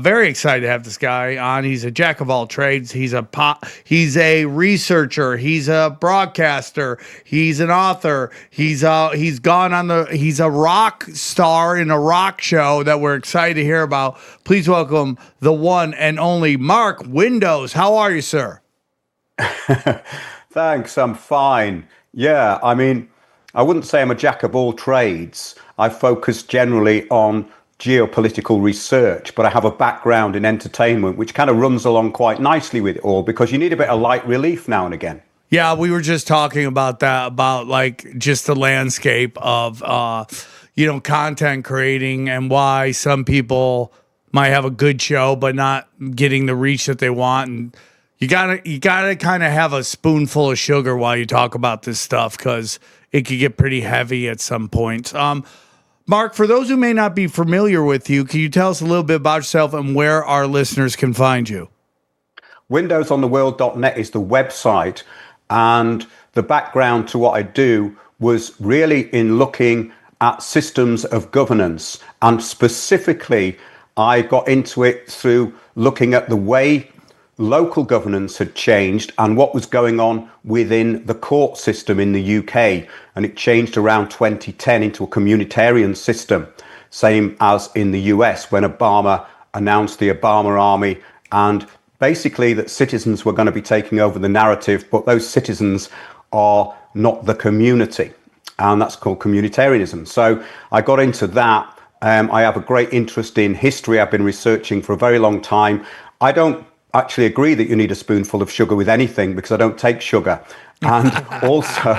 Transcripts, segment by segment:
Very excited to have this guy on. He's a jack of all trades. He's a researcher. He's a broadcaster. He's an author. He's a rock star in a rock show that we're excited to hear about. Please welcome the one and only Mark Windows. How are you, sir? Thanks, I'm fine. Yeah, I mean, I wouldn't say I'm a jack of all trades. I focus generally on geopolitical research, but I have a background in entertainment, which kind of runs along quite nicely with it all because you need a bit of light relief now and again. Yeah, we were just talking about that, about like just the landscape of, content creating and why some people might have a good show, but not getting the reach that they want. And you gotta kind of have a spoonful of sugar while you talk about this stuff because it could get pretty heavy at some point. Mark, for those who may not be familiar with you, can you tell us a little bit about yourself and where our listeners can find you? Windowsontheworld.net is the website, and the background to what I do was really in looking at systems of governance, and specifically I got into it through looking at the way local governance had changed and what was going on within the court system in the UK. And it changed around 2010 into a communitarian system, same as in the US when Obama announced the Obama Army, and basically that citizens were going to be taking over the narrative, but those citizens are not the community. And that's called communitarianism. So I got into that. I have a great interest in history. I've been researching for a very long time. I don't actually agree that you need a spoonful of sugar with anything because I don't take sugar. And also,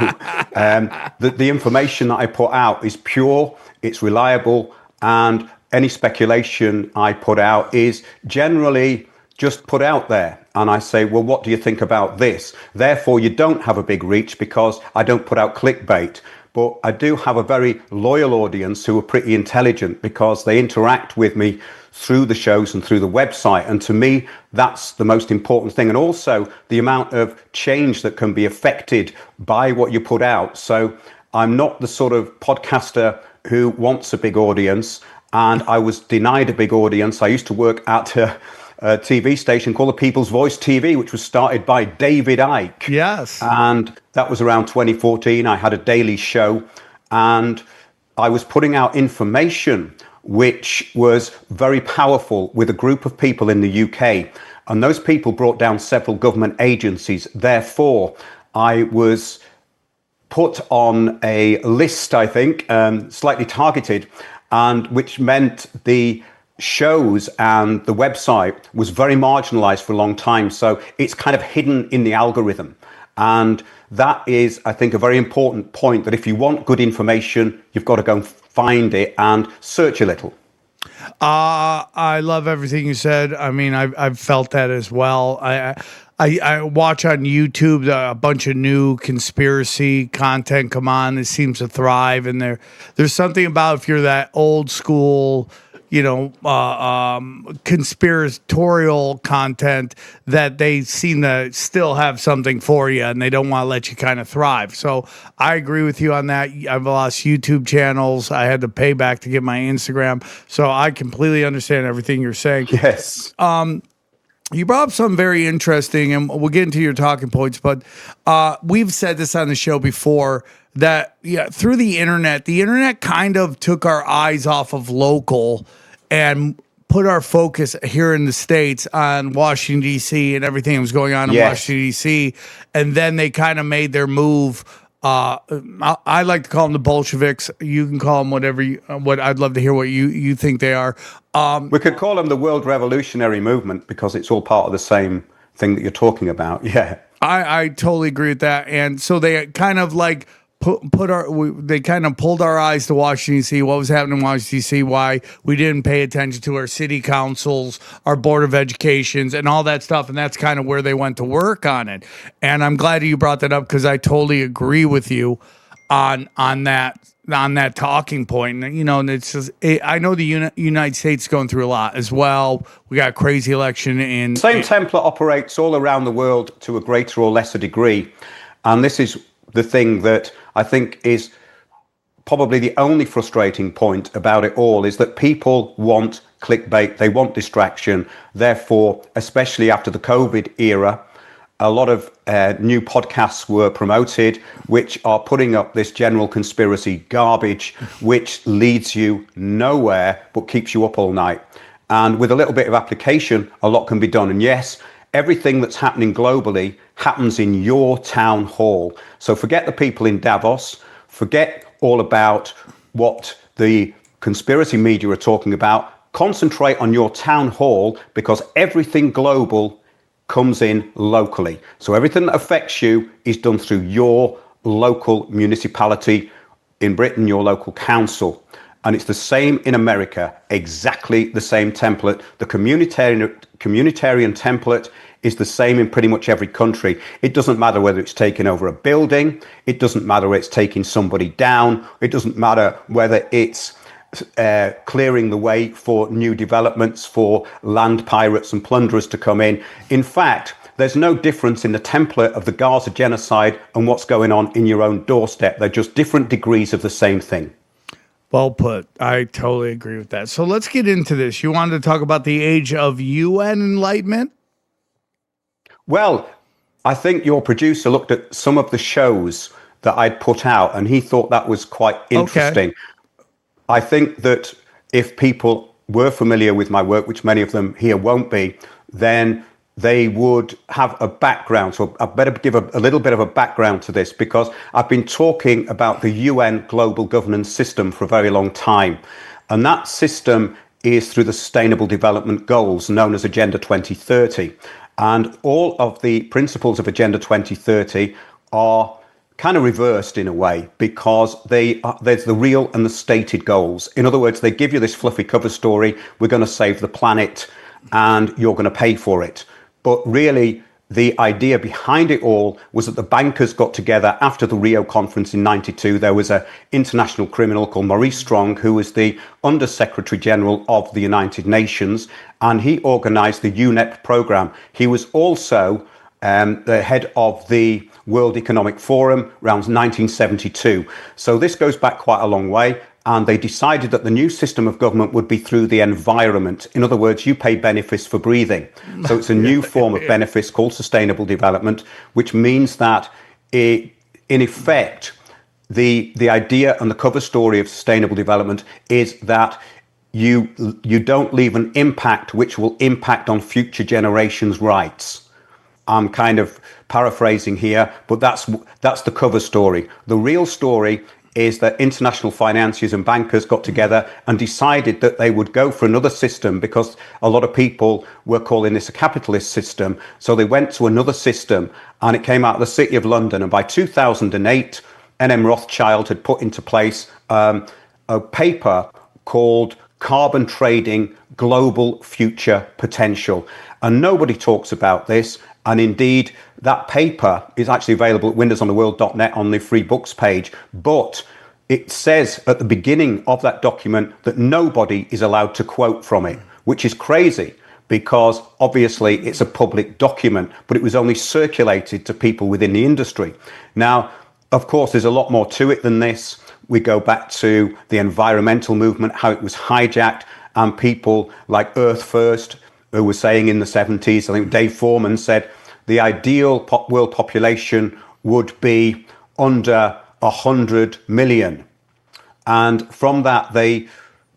the information that I put out is pure, it's reliable, and any speculation I put out is generally just put out there. And I say, well, what do you think about this? Therefore, you don't have a big reach because I don't put out clickbait. But I do have a very loyal audience who are pretty intelligent because they interact with me through the shows and through the website. And to me, that's the most important thing. And also the amount of change that can be affected by what you put out. So I'm not the sort of podcaster who wants a big audience. And I was denied a big audience. I used to work at a TV station called the People's Voice TV, which was started by David Icke. Yes. And that was around 2014. I had a daily show and I was putting out information which was very powerful with a group of people in the UK. And those people brought down several government agencies. Therefore, I was put on a list, I think, slightly targeted, and which meant the shows and the website was very marginalized for a long time. So it's kind of hidden in the algorithm. And that is, I think, a very important point, that if you want good information, you've got to go and find it and search a little. I love everything you said. I mean, I've felt that as well. I watch on YouTube a bunch of new conspiracy content come on. It seems to thrive, and there's something about if you're that old school, conspiratorial content that they seem to still have something for you and they don't want to let you kind of thrive. So I agree with you on that. I've lost YouTube channels. I had to pay back to get my Instagram. So I completely understand everything you're saying. Yes. You brought up something very interesting, and we'll get into your talking points, but we've said this on the show before that through the internet kind of took our eyes off of local and put our focus here in the States on Washington, D.C. and everything that was going on in Washington, D.C. And then they kind of made their move. I like to call them the Bolsheviks. You can call them whatever what I'd love to hear what you think they are. We could call them the World Revolutionary Movement because it's all part of the same thing that you're talking about. Yeah. I totally agree with that. And so they kind of like they kind of pulled our eyes to Washington, D.C., what was happening in Washington, D.C., why we didn't pay attention to our city councils, our board of educations, and all that stuff. And that's kind of where they went to work on it. And I'm glad you brought that up because I totally agree with you on that talking point. And it's just, I know the United States is going through a lot as well. We got a crazy election in... Same template operates all around the world to a greater or lesser degree. And this is the thing that I think is probably the only frustrating point about it all, is that people want clickbait, they want distraction. Therefore, especially after the COVID era, a lot of new podcasts were promoted, which are putting up this general conspiracy garbage, which leads you nowhere but keeps you up all night. And with a little bit of application, a lot can be done. And yes, everything that's happening globally happens in your town hall. So forget the people in Davos, forget all about what the conspiracy media are talking about. Concentrate on your town hall, because everything global comes in locally. So everything that affects you is done through your local municipality, in Britain, your local council. And it's the same in America, exactly the same template. The communitarian template is the same in pretty much every country. It doesn't matter whether it's taking over a building. It doesn't matter whether it's taking somebody down. It doesn't matter whether it's clearing the way for new developments for land pirates and plunderers to come in. In fact, there's no difference in the template of the Gaza genocide and what's going on in your own doorstep. They're just different degrees of the same thing. Well put. I totally agree with that. So let's get into this. You wanted to talk about the Age of UN Enlightenment? Well, I think your producer looked at some of the shows that I'd put out, and he thought that was quite interesting. Okay. I think that if people were familiar with my work, which many of them here won't be, then they would have a background. So I better give a little bit of a background to this, because I've been talking about the UN global governance system for a very long time. And that system is through the Sustainable Development Goals, known as Agenda 2030. And all of the principles of Agenda 2030 are kind of reversed in a way, because there's the real and the stated goals. In other words, they give you this fluffy cover story, we're going to save the planet and you're going to pay for it. But really, the idea behind it all was that the bankers got together after the Rio conference in '92. There was an international criminal called Maurice Strong, who was the Under Secretary General of the United Nations, and he organized the UNEP program. He was also the head of the World Economic Forum around 1972. So this goes back quite a long way. And they decided that the new system of government would be through the environment. In other words, you pay benefits for breathing. So it's a new form of benefits called sustainable development, which means that in effect, the idea and the cover story of sustainable development is that you don't leave an impact which will impact on future generations' rights. I'm kind of paraphrasing here, but that's the cover story. The real story is that international financiers and bankers got together and decided that they would go for another system, because a lot of people were calling this a capitalist system. So they went to another system, and it came out of the City of London. And by 2008, N.M. Rothschild had put into place a paper called Carbon Trading Global Future Potential. And nobody talks about this. And indeed, that paper is actually available at windowsontheworld.net on the free books page. But it says at the beginning of that document that nobody is allowed to quote from it, which is crazy, because obviously it's a public document, but it was only circulated to people within the industry. Now, of course, there's a lot more to it than this. We go back to the environmental movement, how it was hijacked, and people like Earth First, who was saying in the 70s, I think Dave Foreman said, the ideal world population would be under 100 million. And from that, they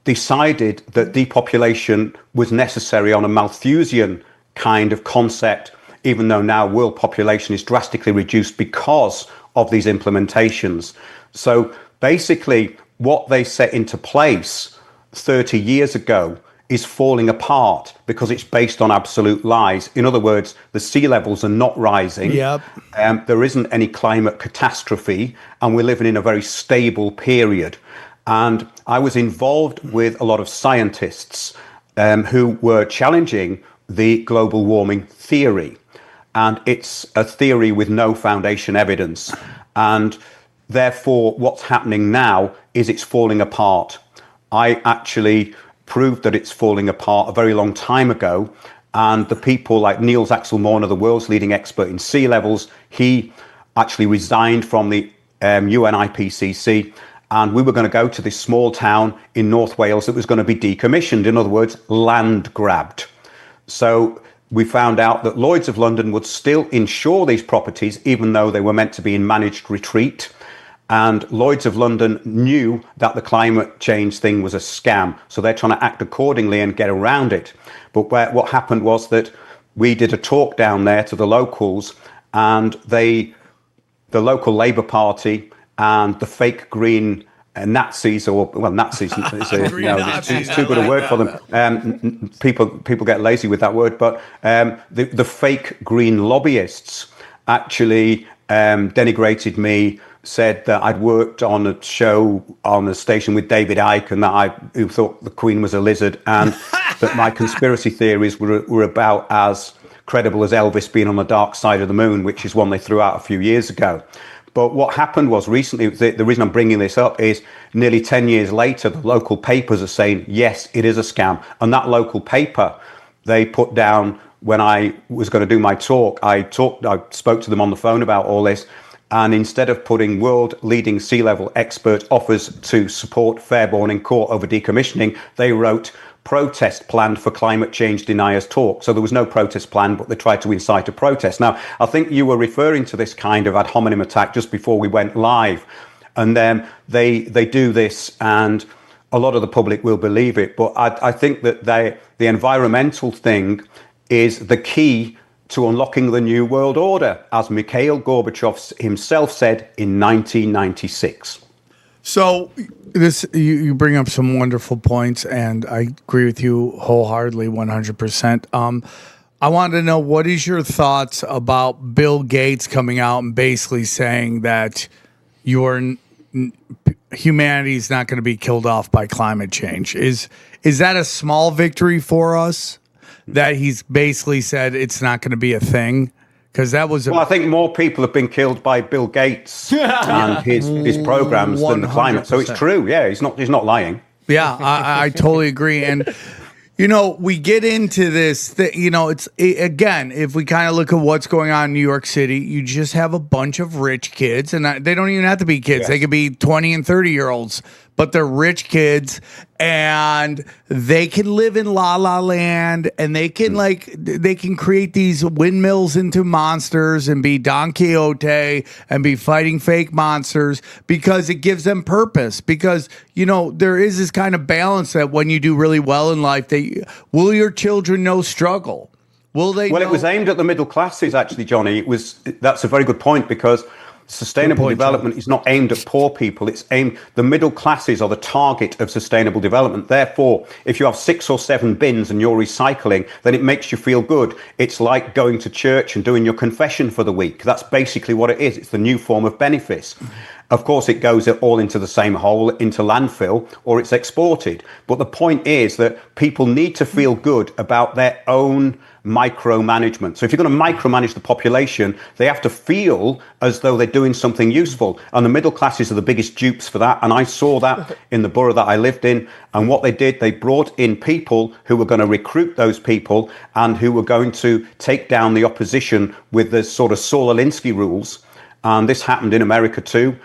decided that depopulation was necessary on a Malthusian kind of concept, even though now world population is drastically reduced because of these implementations. So basically, what they set into place 30 years ago is falling apart because it's based on absolute lies. In other words, the sea levels are not rising. Yep. There isn't any climate catastrophe, and we're living in a very stable period. And I was involved with a lot of scientists who were challenging the global warming theory. And it's a theory with no foundation evidence. And therefore, what's happening now is it's falling apart. I actually proved that it's falling apart a very long time ago. And the people like Niels Axel Morner, the world's leading expert in sea levels, he actually resigned from the UN IPCC. and we were going to go to this small town in North Wales that was going to be decommissioned. In other words, land grabbed. So we found out that Lloyd's of London would still insure these properties, even though they were meant to be in managed retreat. And Lloyd's of London knew that the climate change thing was a scam. So they're trying to act accordingly and get around it. But what happened was that we did a talk down there to the locals, and the local Labour Party and the fake green Nazis, Nazis is too good a word for them. People get lazy with that word, but the fake green lobbyists actually denigrated me, said that I'd worked on a show on a station with David Icke, and that who thought the Queen was a lizard, and that my conspiracy theories were about as credible as Elvis being on the dark side of the moon, which is one they threw out a few years ago. But what happened was recently, the reason I'm bringing this up is nearly 10 years later, the local papers are saying, yes, it is a scam. And that local paper, they put down, when I was going to do my talk, I spoke to them on the phone about all this. And instead of putting world leading sea-level expert offers to support Fairbairn in court over decommissioning, they wrote protest planned for climate change deniers talk. So there was no protest plan, but they tried to incite a protest. Now, I think you were referring to this kind of ad hominem attack just before we went live. And then they do this, and a lot of the public will believe it. But I think that the environmental thing is the key to unlocking the new world order, as Mikhail Gorbachev himself said in 1996. So you bring up some wonderful points, and I agree with you wholeheartedly, 100%. I wanted to know, what is your thoughts about Bill Gates coming out and basically saying that humanity is not going to be killed off by climate change? Is that a small victory for us, that he's basically said it's not going to be a thing? Because that was well, I think more people have been killed by Bill Gates and his programs than the climate. So it's true. Yeah, he's not lying. Yeah, I totally agree. And we get into this. Again, if we kind of look at what's going on in New York City, you just have a bunch of rich kids, and they don't even have to be kids. Yes. They could be 20 and 30-year-olds, but they're rich kids, and they can live in La La Land, and they can they can create these windmills into monsters and be Don Quixote and be fighting fake monsters because it gives them purpose. Because there is this kind of balance that when you do really well in life, will your children know struggle? Will they? Well, it was aimed at the middle classes, actually, Johnny. That's a very good point, because sustainable development is not aimed at poor people. It's the middle classes are the target of sustainable development. Therefore, if you have 6 or 7 bins and you're recycling, then it makes you feel good. It's like going to church and doing your confession for the week. That's basically what it is. It's the new form of benefice. Of course, it goes all into the same hole, into landfill, or it's exported. But the point is that people need to feel good about their own micromanagement. So if you're going to micromanage the population, they have to feel as though they're doing something useful. And the middle classes are the biggest dupes for that. And I saw that in the borough that I lived in. And what they did, they brought in people who were going to recruit those people and who were going to take down the opposition with the sort of Saul Alinsky rules. And this happened in America too.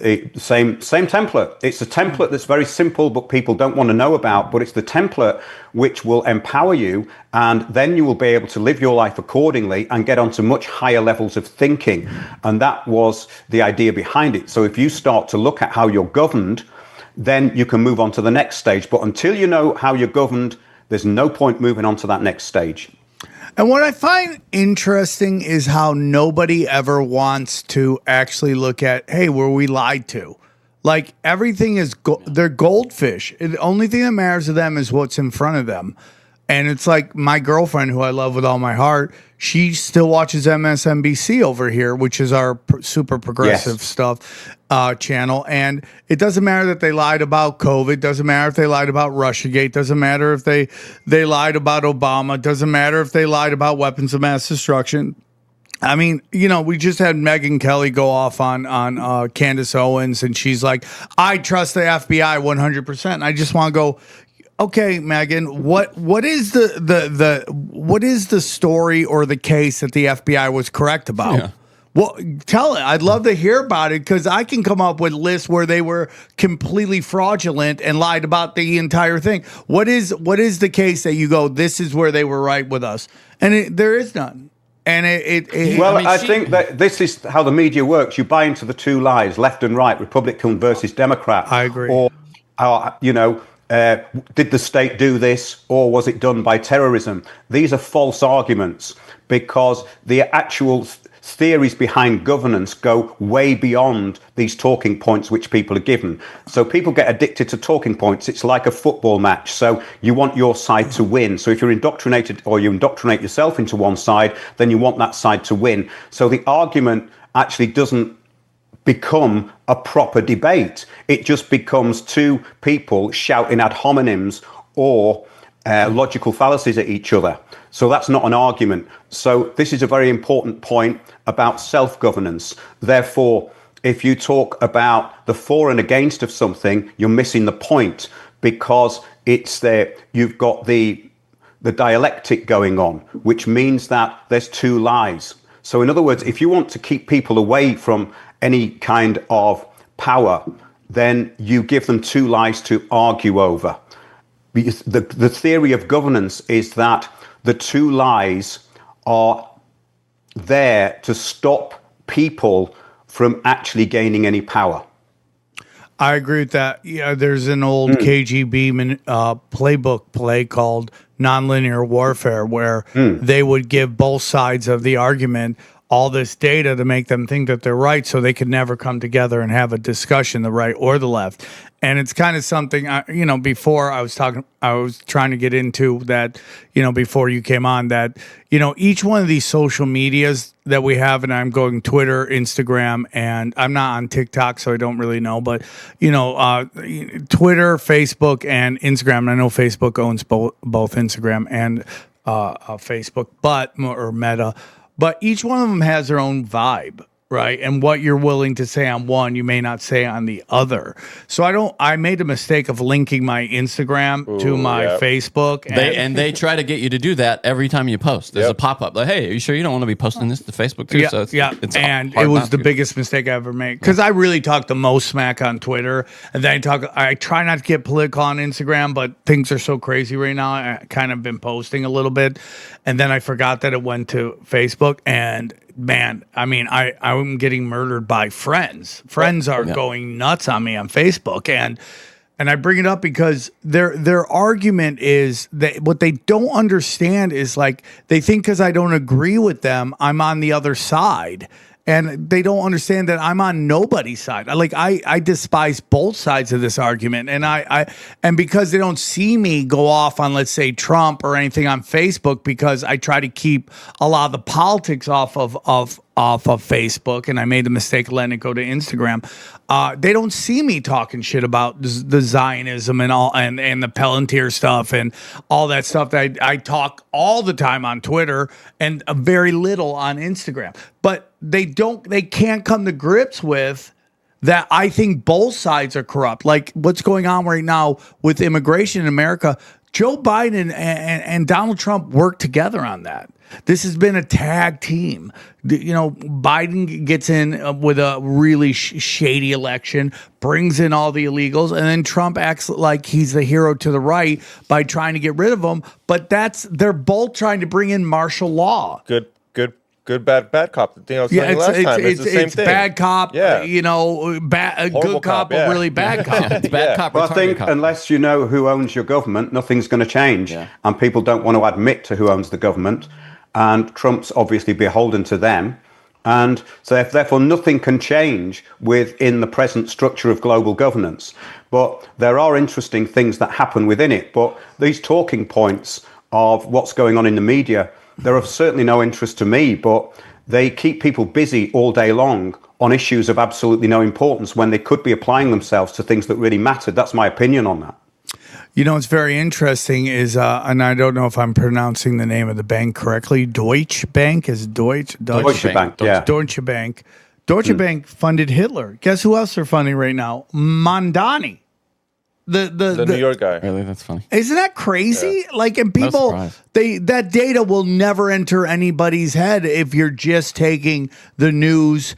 Same template. It's a template that's very simple, but people don't want to know about. But it's the template which will empower you, and then you will be able to live your life accordingly and get onto much higher levels of thinking. And that was the idea behind it. So if you start to look at how you're governed, then you can move on to the next stage. But until you know how you're governed, there's no point moving on to that next stage. And what I find interesting is how nobody ever wants to actually look at, hey, were we lied to? Like, everything is, they're goldfish. The only thing that matters to them is what's in front of them. And it's like my girlfriend, who I love with all my heart, she still watches MSNBC over here, which is our super progressive stuff channel. And it doesn't matter that they lied about COVID. Doesn't matter if they lied about Russiagate. Doesn't matter if they lied about Obama. Doesn't matter if they lied about weapons of mass destruction. I mean, we just had Megyn Kelly go off on Candace Owens, and she's like, I trust the FBI 100%. And I just want to go, okay, Megyn, what is the story or the case that the FBI was correct about? Yeah. Well, tell it. I'd love to hear about it because I can come up with lists where they were completely fraudulent and lied about the entire thing. What is the case that you go, this is where they were right with us? And there is none. And I think that this is how the media works. You buy into the two lies, left and right, Republican versus Democrat. I agree. Or, did the state do this, or was it done by terrorism? These are false arguments because the actual theories behind governance go way beyond these talking points which people are given. So people get addicted to talking points. It's like a football match. So you want your side to win. So if you're indoctrinated or you indoctrinate yourself into one side, then you want that side to win. So the argument actually doesn't become a proper debate. It just becomes two people shouting ad hominems or logical fallacies at each other. So that's not an argument. So this is a very important point about self-governance. Therefore, if you talk about the for and against of something, you're missing the point because it's there. You've got the dialectic going on, which means that there's two lies. So in other words, if you want to keep people away from any kind of power, then you give them two lies to argue over. The theory of governance is that the two lies are there to stop people from actually gaining any power. I agree with that. Yeah, there's an old KGB playbook play called Nonlinear Warfare where they would give both sides of the argument all this data to make them think that they're right so they could never come together and have a discussion, the right or the left. And it's kind of something, before I was trying to get into that, before you came on, that, each one of these social medias that we have, and I'm going Twitter, Instagram, and I'm not on TikTok, so I don't really know, but, Twitter, Facebook, and Instagram. I know Facebook owns both Instagram and Facebook, or Meta. But each one of them has their own vibe, right? And what you're willing to say on one, you may not say on the other. So I made a mistake of linking my Instagram to my Facebook. And they try to get you to do that every time you post. There's a pop-up like, hey, are you sure you don't want to be posting this to Facebook too? Yeah, so it's and it was the biggest mistake I ever made because I really talk the most smack on Twitter, and then I try not to get political on Instagram, but things are so crazy right now. I kind of been posting a little bit, and then I forgot that it went to Facebook, and man, I mean, I'm getting murdered by friends. Friends are going nuts on me on Facebook, and I bring it up because their argument is that what they don't understand is like they think because I don't agree with them, I'm on the other side. And they don't understand that I'm on nobody's side. I despise both sides of this argument, and because they don't see me go off on, let's say, Trump or anything on Facebook, because I try to keep a lot of the politics off of Facebook, and I made the mistake of letting it go to Instagram. They don't see me talking shit about the Zionism and all, and the Palantir stuff and all that stuff that I talk all the time on Twitter and very little on Instagram. But they can't come to grips with that. I think both sides are corrupt. Like what's going on right now with immigration in America, Joe Biden and Donald Trump worked together on that. This has been a tag team. Biden gets in with a really shady election, brings in all the illegals, and then Trump acts like he's the hero to the right by trying to get rid of them. But they're both trying to bring in martial law. Good, bad cop. Last time. It's the same thing. Bad cop. Yeah. Good cop, but really bad cop. It's bad cop. Well, I think unless you know who owns your government, nothing's going to change. Yeah. And people don't want to admit to who owns the government. And Trump's obviously beholden to them. And so therefore nothing can change within the present structure of global governance. But there are interesting things that happen within it. But these talking points of what's going on in the media, they're of certainly no interest to me, but they keep people busy all day long on issues of absolutely no importance when they could be applying themselves to things that really mattered. That's my opinion on that. It's very interesting is, and I don't know if I'm pronouncing the name of the bank correctly. Deutsche Bank is Deutsche Bank. Yeah. Deutsche Bank. Deutsche Bank funded Hitler. Guess who else they're funding right now? Mandani. The New York guy. Really, that's funny. Isn't that crazy? Like, and people, surprise. that data will never enter anybody's head if you're just taking the news,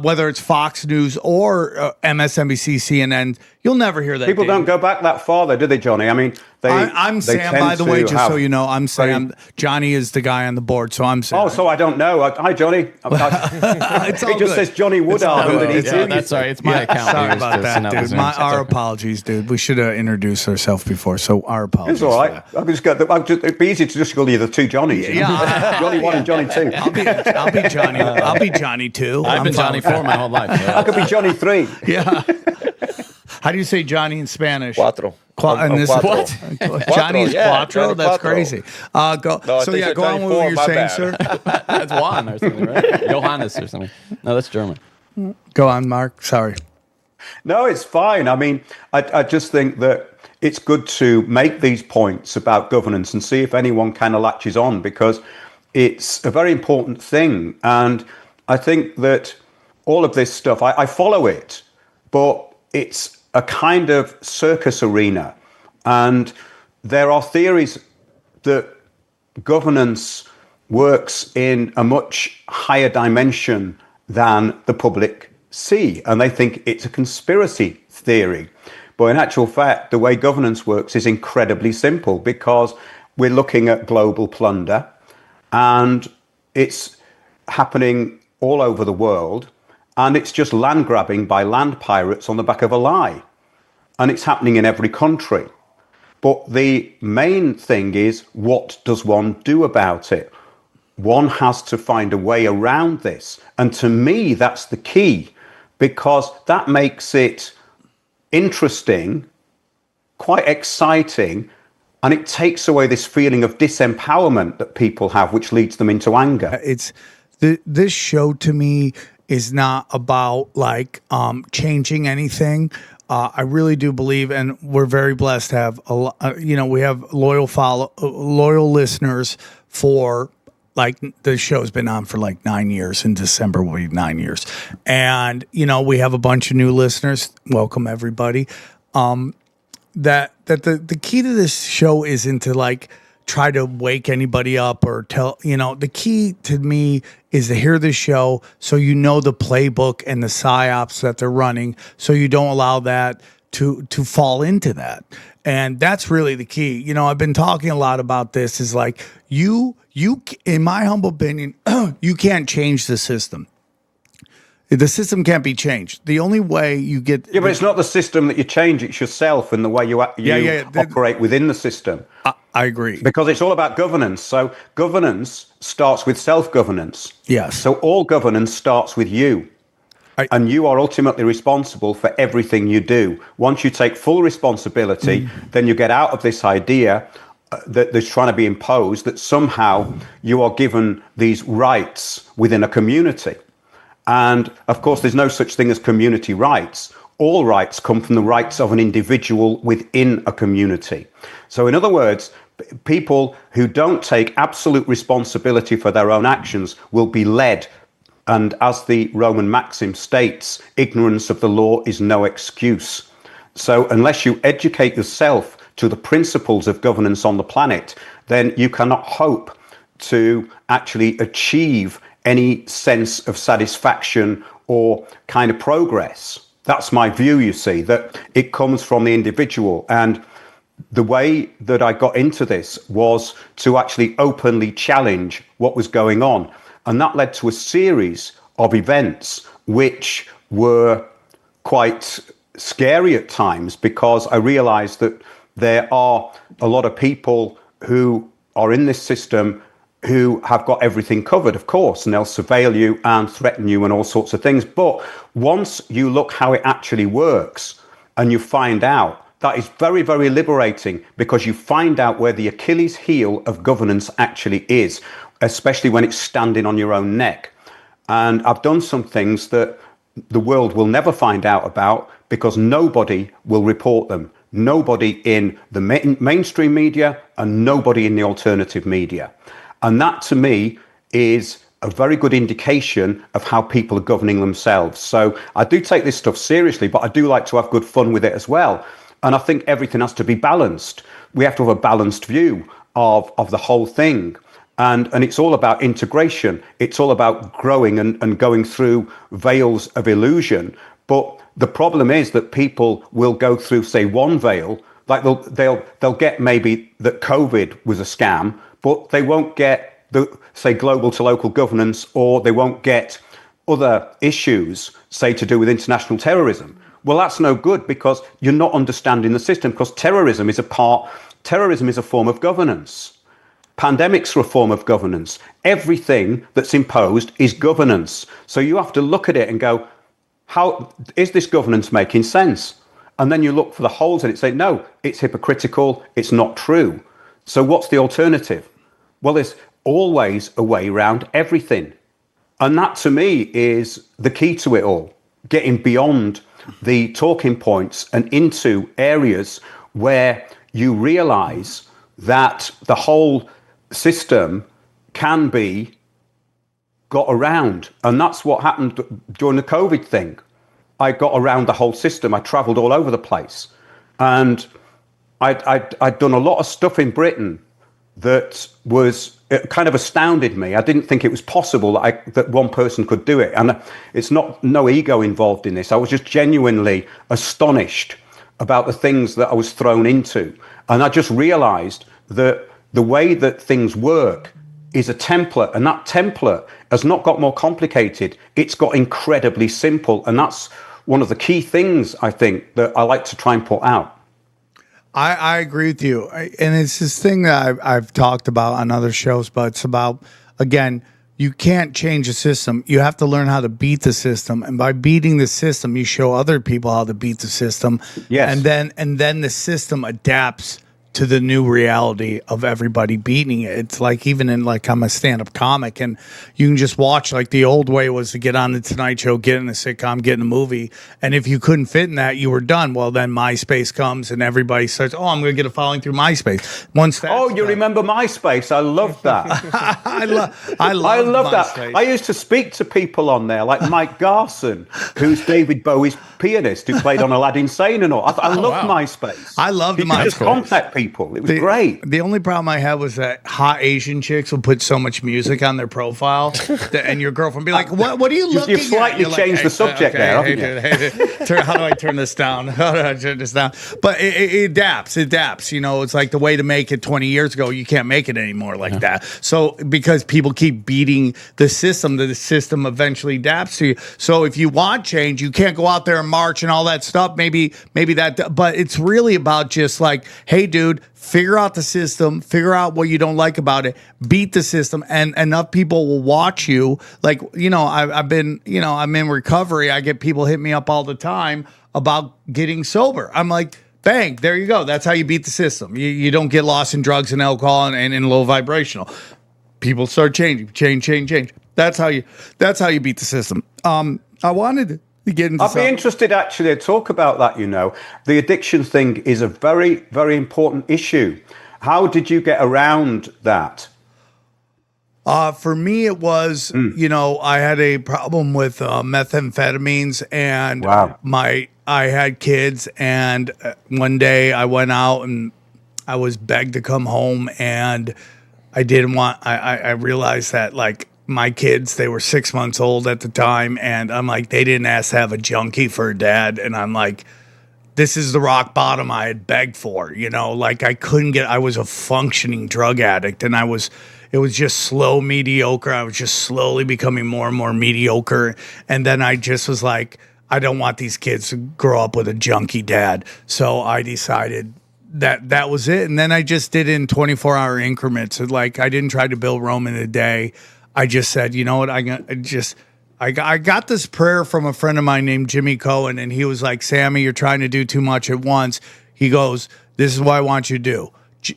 whether it's Fox News or MSNBC, CNN. You'll never hear that. People data. don't go back that far, though, do they, Johnny? I mean, I'm they Sam, tend by the way, to just have so you know. I'm Sam. very- Johnny is the guy on the board, so I'm Sam. Oh, so I don't know. Hi, Johnny. It's all It just good. says Johnny Woodard underneath Yeah, it. that's sorry. It's my account. Sorry used about to that, send out dude. the Zoom. It's Our okay. apologies, dude. We should have introduced ourselves before, so our apologies. It's all right. for It'd be easy to just call you the two Johnnies. you know? Yeah. Johnny 1 and Johnny 2. that. I'll be Johnny. I'll be Johnny too. I've I'm been fine Johnny with that. 4 my whole life. I could be Johnny 3. Yeah. How do you say Johnny in Spanish? Cuatro. And this Cuatro. what? Johnny's yeah, Quattro? Johnny That's Quattro. crazy. Go. No, I So think yeah, you're go on with what 24, you're my saying, bad. sir. That's Juan or something, right? Johannes or something. No, that's German. Go on, Mark. Sorry. No, it's fine. I mean, I just think that it's good to make these points about governance and see if anyone kind of latches on, because it's a very important thing. And I think that all of this stuff, I follow it, but it's a kind of circus arena. And there are theories that governance works in a much higher dimension than the public see. And they think it's a conspiracy theory. But in actual fact, the way governance works is incredibly simple, because we're looking at global plunder and it's happening all over the world. And it's just land grabbing by land pirates on the back of a lie. And it's happening in every country. But the main thing is, what does one do about it? One has to find a way around this. And to me, that's the key, because that makes it interesting, quite exciting, and it takes away this feeling of disempowerment that people have, which leads them into anger. It's this show to me is not about like changing anything. I really do believe, and we're very blessed to have we have loyal listeners for, like, the show's been on for like 9 years. In December will be 9 years, and we have a bunch of new listeners. Welcome everybody. That the key to this show isn't to like try to wake anybody up or tell, the key to me is to hear the show so the playbook and the psyops that they're running, so you don't allow that to fall into that. And that's really the key. I've been talking a lot about this, is like you in my humble opinion, you can't change the system. The system can't be changed. The only way you get... Yeah, but it's not the system that you change, it's yourself and the way you operate within the system. I agree. Because it's all about governance. So governance starts with self-governance. Yes. So all governance starts with you. And you are ultimately responsible for everything you do. Once you take full responsibility, then you get out of this idea that there's trying to be imposed, that somehow you are given these rights within a community. And of course, there's no such thing as community rights. All rights come from the rights of an individual within a community. So in other words, people who don't take absolute responsibility for their own actions will be led. And as the Roman maxim states, ignorance of the law is no excuse. So unless you educate yourself to the principles of governance on the planet, then you cannot hope to actually achieve any sense of satisfaction or kind of progress. That's my view, you see, that it comes from the individual. And the way that I got into this was to actually openly challenge what was going on. And that led to a series of events which were quite scary at times, because I realized that there are a lot of people who are in this system who have got everything covered, of course, and they'll surveil you and threaten you and all sorts of things. But once you look how it actually works and you find out, that is very, very liberating, because you find out where the Achilles heel of governance actually is, especially when it's standing on your own neck. And I've done some things that the world will never find out about, because nobody will report them. Nobody in the mainstream media and nobody in the alternative media. And that, to me, is a very good indication of how people are governing themselves. So I do take this stuff seriously, but I do like to have good fun with it as well. And I think everything has to be balanced. We have to have a balanced view of the whole thing. And it's all about integration. It's all about growing and going through veils of illusion. But the problem is that people will go through, say, one veil, like they'll get maybe that COVID was a scam, but they won't get the, say, global to local governance, or they won't get other issues, say, to do with international terrorism. Well, that's no good, because you're not understanding the system, because terrorism is a form of governance. Pandemics are a form of governance. Everything that's imposed is governance. So you have to look at it and go, how is this governance making sense? And then you look for the holes in it and say, no, it's hypocritical, it's not true. So what's the alternative? Well, there's always a way around everything. And that, to me, is the key to it all. Getting beyond the talking points and into areas where you realize that the whole system can be got around. And that's what happened during the COVID thing. I got around the whole system. I traveled all over the place. And I'd done a lot of stuff in Britain that was, it kind of astounded me. I didn't think it was possible that one person could do it. And it's no ego involved in this. I was just genuinely astonished about the things that I was thrown into. And I just realized that the way that things work is a template, and that template has not got more complicated. It's got incredibly simple. And that's one of the key things, I think, that I like to try and put out. I agree with you. And it's this thing that I've talked about on other shows, but it's about, again, you can't change a system. You have to learn how to beat the system. And by beating the system, you show other people how to beat the system. Yes. And then the system adapts to the new reality of everybody beating it. It's like, even in, like, I'm a stand-up comic, and you can just watch, like, the old way was to get on the Tonight Show, get in a sitcom, get in a movie, and if you couldn't fit in that, you were done. Well, then MySpace comes and everybody starts, I'm going to get a following through MySpace. Once that's you done, remember MySpace? I love that. I love that. MySpace. I used to speak to people on there, like Mike Garson, who's David Bowie's pianist, who played on Aladdin Sane and all. I loved MySpace. I loved you could just contact people. It was great. The only problem I had was that hot Asian chicks would put so much music on their profile, and your girlfriend would be like, "What are you looking You've slightly at?" changed the subject there, haven't you? How do I turn this down? How do I turn this down? But it adapts. It adapts. You know, it's like the way to make it 20 years ago. You can't make it anymore like that. So because people keep beating the system eventually adapts to you. So if you want change, you can't go out there and march and all that stuff. Maybe that. But it's really about just like, hey, dude, figure out the system, figure out what you don't like about it, beat the system, and enough people will watch you. Like, you know, I'm in recovery. I get people hit me up all the time about getting sober. I'm like, bang, there you go. That's how you beat the system. You don't get lost in drugs and alcohol and in low vibrational. People start changing. Change. That's how you beat the system. I wanted to get into I'd be interested actually to talk about that. You know, the addiction thing is a very, very important issue. How did you get around that? For me, it was, you know, I had a problem with methamphetamines, and I had kids, and one day I went out and I was begged to come home, and I didn't want, I realized that, like, my kids, they were 6 months old at the time, and I'm like, they didn't ask to have a junkie for a dad, and I'm like, this is the rock bottom I had begged for, you know, like I was a functioning drug addict, and it was just slow mediocre. I was just slowly becoming more and more mediocre, and then I just was like, I don't want these kids to grow up with a junkie dad, so I decided that was it, and then I just did it in 24-hour increments. Like, I didn't try to build Rome in a day. I just said, you know what, I got this prayer from a friend of mine named Jimmy Cohen, and he was like, Sammy, you're trying to do too much at once. He goes, this is what I want you to do.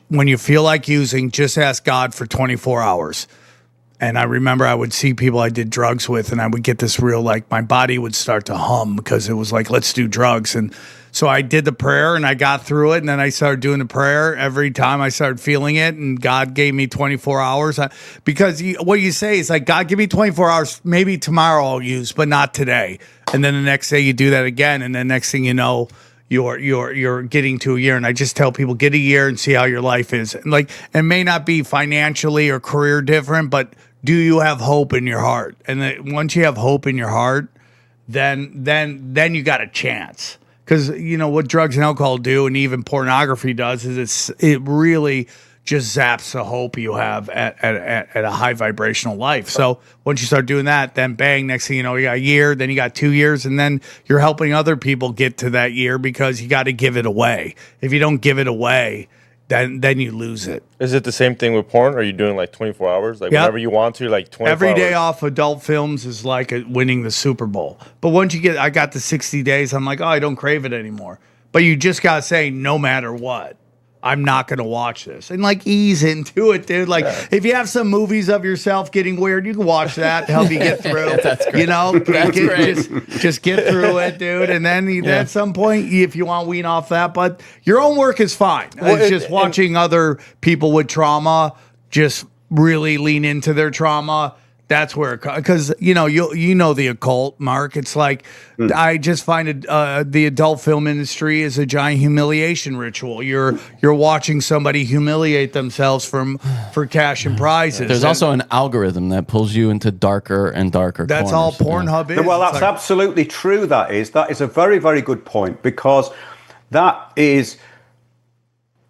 When you feel like using, just ask God for 24 hours. And I remember I would see people I did drugs with, and I would get this real, like, my body would start to hum because it was like, let's do drugs. And so I did the prayer, and I got through it, and then I started doing the prayer every time I started feeling it, and God gave me 24 hours. Because what you say is like, God, give me 24 hours. Maybe tomorrow I'll use, but not today. And then the next day you do that again, and then next thing you know, you're getting to a year. And I just tell people, get a year and see how your life is. And like, it may not be financially or career different, but do you have hope in your heart? And then once you have hope in your heart, then you got a chance. Because you know what drugs and alcohol do, and even pornography does, is it really just zaps the hope you have at a high vibrational life. So once you start doing that, then bang, next thing you know, you got a year, then you got 2 years, and then you're helping other people get to that year because you got to give it away. If you don't give it away, then you lose it. Is it the same thing with porn? Are you doing like 24 hours? Like whenever you want to, like 24 Every day hours? off adult films is like winning the Super Bowl. But once I got the 60 days, I'm like, oh, I don't crave it anymore. But you just got to say, no matter what, I'm not going to watch this. And like ease into it, dude. Like if you have some movies of yourself getting weird, you can watch that to help you get through. That's great. You know, just get through it, dude. And then at some point, if you want to wean off that, but your own work is fine. Well, it's just watching other people with trauma just really lean into their trauma. That's where, because you know the occult, Mark. It's like I just find it. The adult film industry is a giant humiliation ritual. You're watching somebody humiliate themselves for cash and prizes. There's also an algorithm that pulls you into darker and darker. That's corners. all Pornhub is. Well, It's that's like, absolutely true. That is a very, very good point, because that is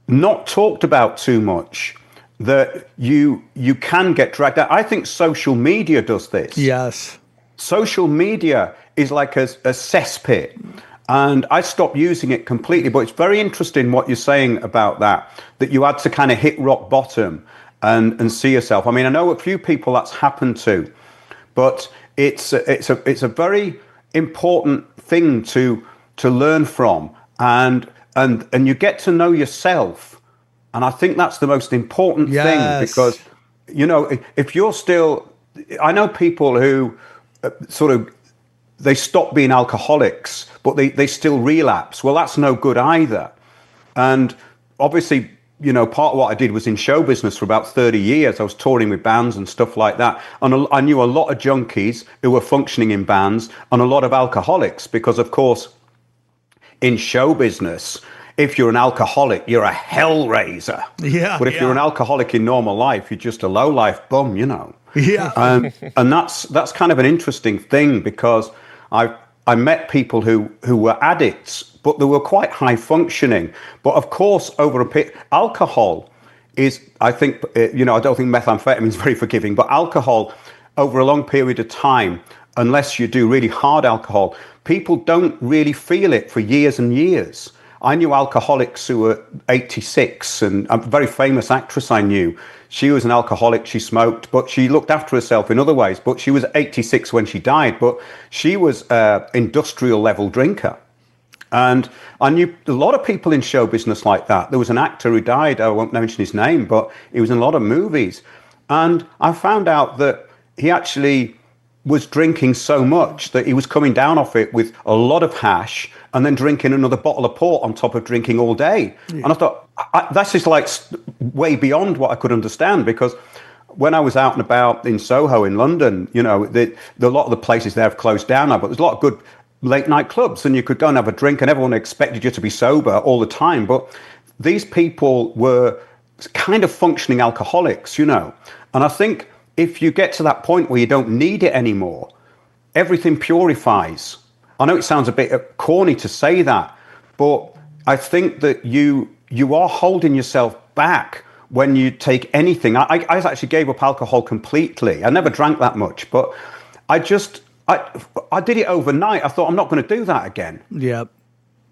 not talked about too much. That you can get dragged out. I think social media does this. yes. Social media is like a cesspit, and I stopped using it completely. But it's very interesting what you're saying about that you had to kind of hit rock bottom and see yourself. I mean, I know a few people that's happened to, but it's a very important thing to learn from, and you get to know yourself. And I think that's the most important thing, because, you know, if you're still, I know people who they stop being alcoholics, but they still relapse. Well, that's no good either. And obviously, you know, part of what I did was in show business for about 30 years. I was touring with bands and stuff like that. And I knew a lot of junkies who were functioning in bands and a lot of alcoholics, because, of course, in show business, if you're an alcoholic, you're a hellraiser. Yeah. But if you're an alcoholic in normal life, you're just a low-life bum, you know. Yeah. And that's kind of an interesting thing, because I met people who were addicts, but they were quite high functioning. But of course, alcohol is, I think, you know, I don't think methamphetamine is very forgiving, but alcohol over a long period of time, unless you do really hard alcohol, people don't really feel it for years and years. I knew alcoholics who were 86, and a very famous actress I knew. She was an alcoholic, she smoked, but she looked after herself in other ways. But she was 86 when she died, but she was an industrial level drinker. And I knew a lot of people in show business like that. There was an actor who died, I won't mention his name, but he was in a lot of movies. And I found out that he actually was drinking so much that he was coming down off it with a lot of hash and then drinking another bottle of port on top of drinking all day. Yeah. And I thought, that's just like way beyond what I could understand, because when I was out and about in Soho in London, you know, a lot of the places there have closed down now, but there's a lot of good late night clubs, and you could go and have a drink and everyone expected you to be sober all the time. But these people were kind of functioning alcoholics, you know. And I think if you get to that point where you don't need it anymore, everything purifies. I know it sounds a bit corny to say that, but I think that you are holding yourself back when you take anything. I actually gave up alcohol completely. I never drank that much, but I did it overnight. I thought, I'm not going to do that again. Yep.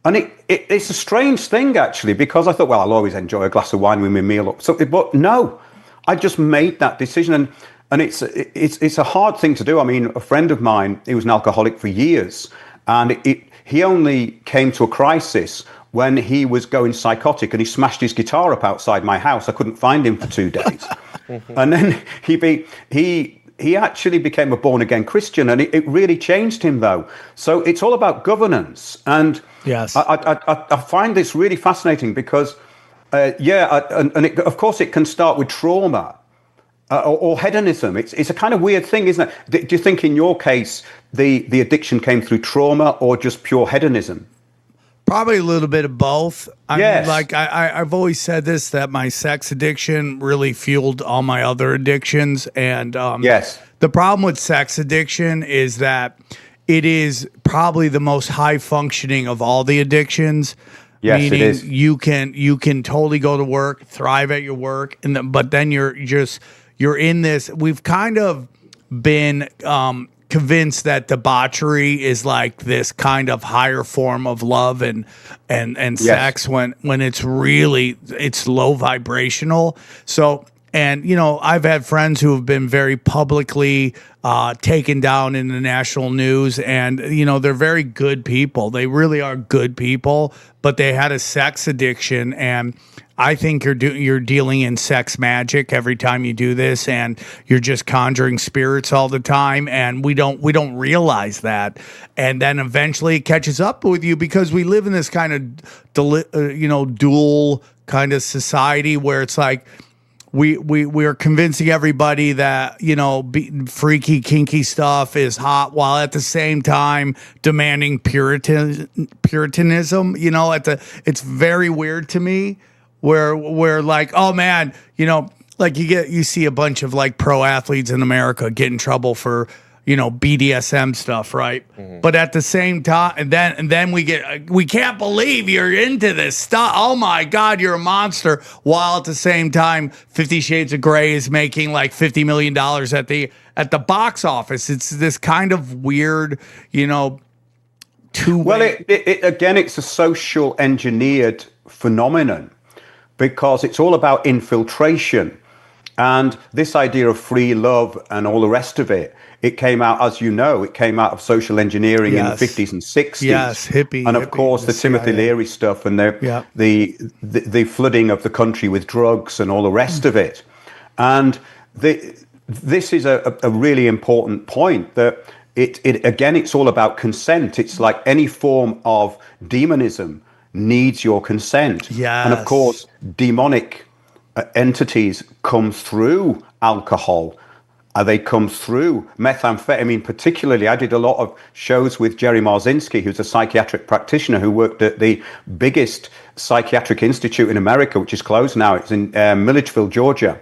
And it's a strange thing, actually, because I thought, well, I'll always enjoy a glass of wine with my meal or something. But no, I just made that decision. And it's a hard thing to do. I mean, a friend of mine, he was an alcoholic for years, and he only came to a crisis when he was going psychotic, and he smashed his guitar up outside my house. I couldn't find him for 2 days. And then he actually became a born-again Christian, and it really changed him, though. So it's all about governance. And yes, I find this really fascinating because, of course, it can start with trauma. Or hedonism. It's a kind of weird thing, isn't it? Do you think in your case the addiction came through trauma or just pure hedonism? Probably a little bit of both. I Yes. mean, like I've always said this, that my sex addiction really fueled all my other addictions. And Yes. the problem with sex addiction is that it is probably the most high functioning of all the addictions. Yes, it Meaning is. you can totally go to work, thrive at your work, but then you're in this. We've kind of been convinced that debauchery is like this kind of higher form of love and sex when it's really it's low vibrational. So, and I've had friends who have been very publicly taken down in the national news, and they're very good people. They really are good people, but they had a sex addiction, and I think you're dealing in sex magic every time you do this, and you're just conjuring spirits all the time, and we don't realize that, and then eventually it catches up with you because we live in this kind of dual kind of society where it's like we are convincing everybody that freaky kinky stuff is hot, while at the same time demanding puritanism. It's very weird to me. Where like, oh man, like you see a bunch of like pro athletes in America get in trouble for BDSM stuff, right? Mm-hmm. But at the same time, and then we can't believe you're into this stuff. Oh my God, you're a monster. While at the same time, 50 Shades of Grey is making like $50 million at the box office. It's this kind of weird, two-way. Well, it again, it's a social engineered phenomenon, because it's all about infiltration. And this idea of free love and all the rest of it, it came out, as you know, it came out of social engineering in the 50s and 60s. Yes, hippie. And of course, the Timothy Leary stuff and the flooding of the country with drugs and all the rest of it. And this is a really important point, that it's all about consent. It's like any form of demonism needs your consent. Yes. And of course, demonic entities come through alcohol. They come through methamphetamine, particularly. I did a lot of shows with Jerry Marzinski, who's a psychiatric practitioner who worked at the biggest psychiatric institute in America, which is closed now. It's in Milledgeville, Georgia.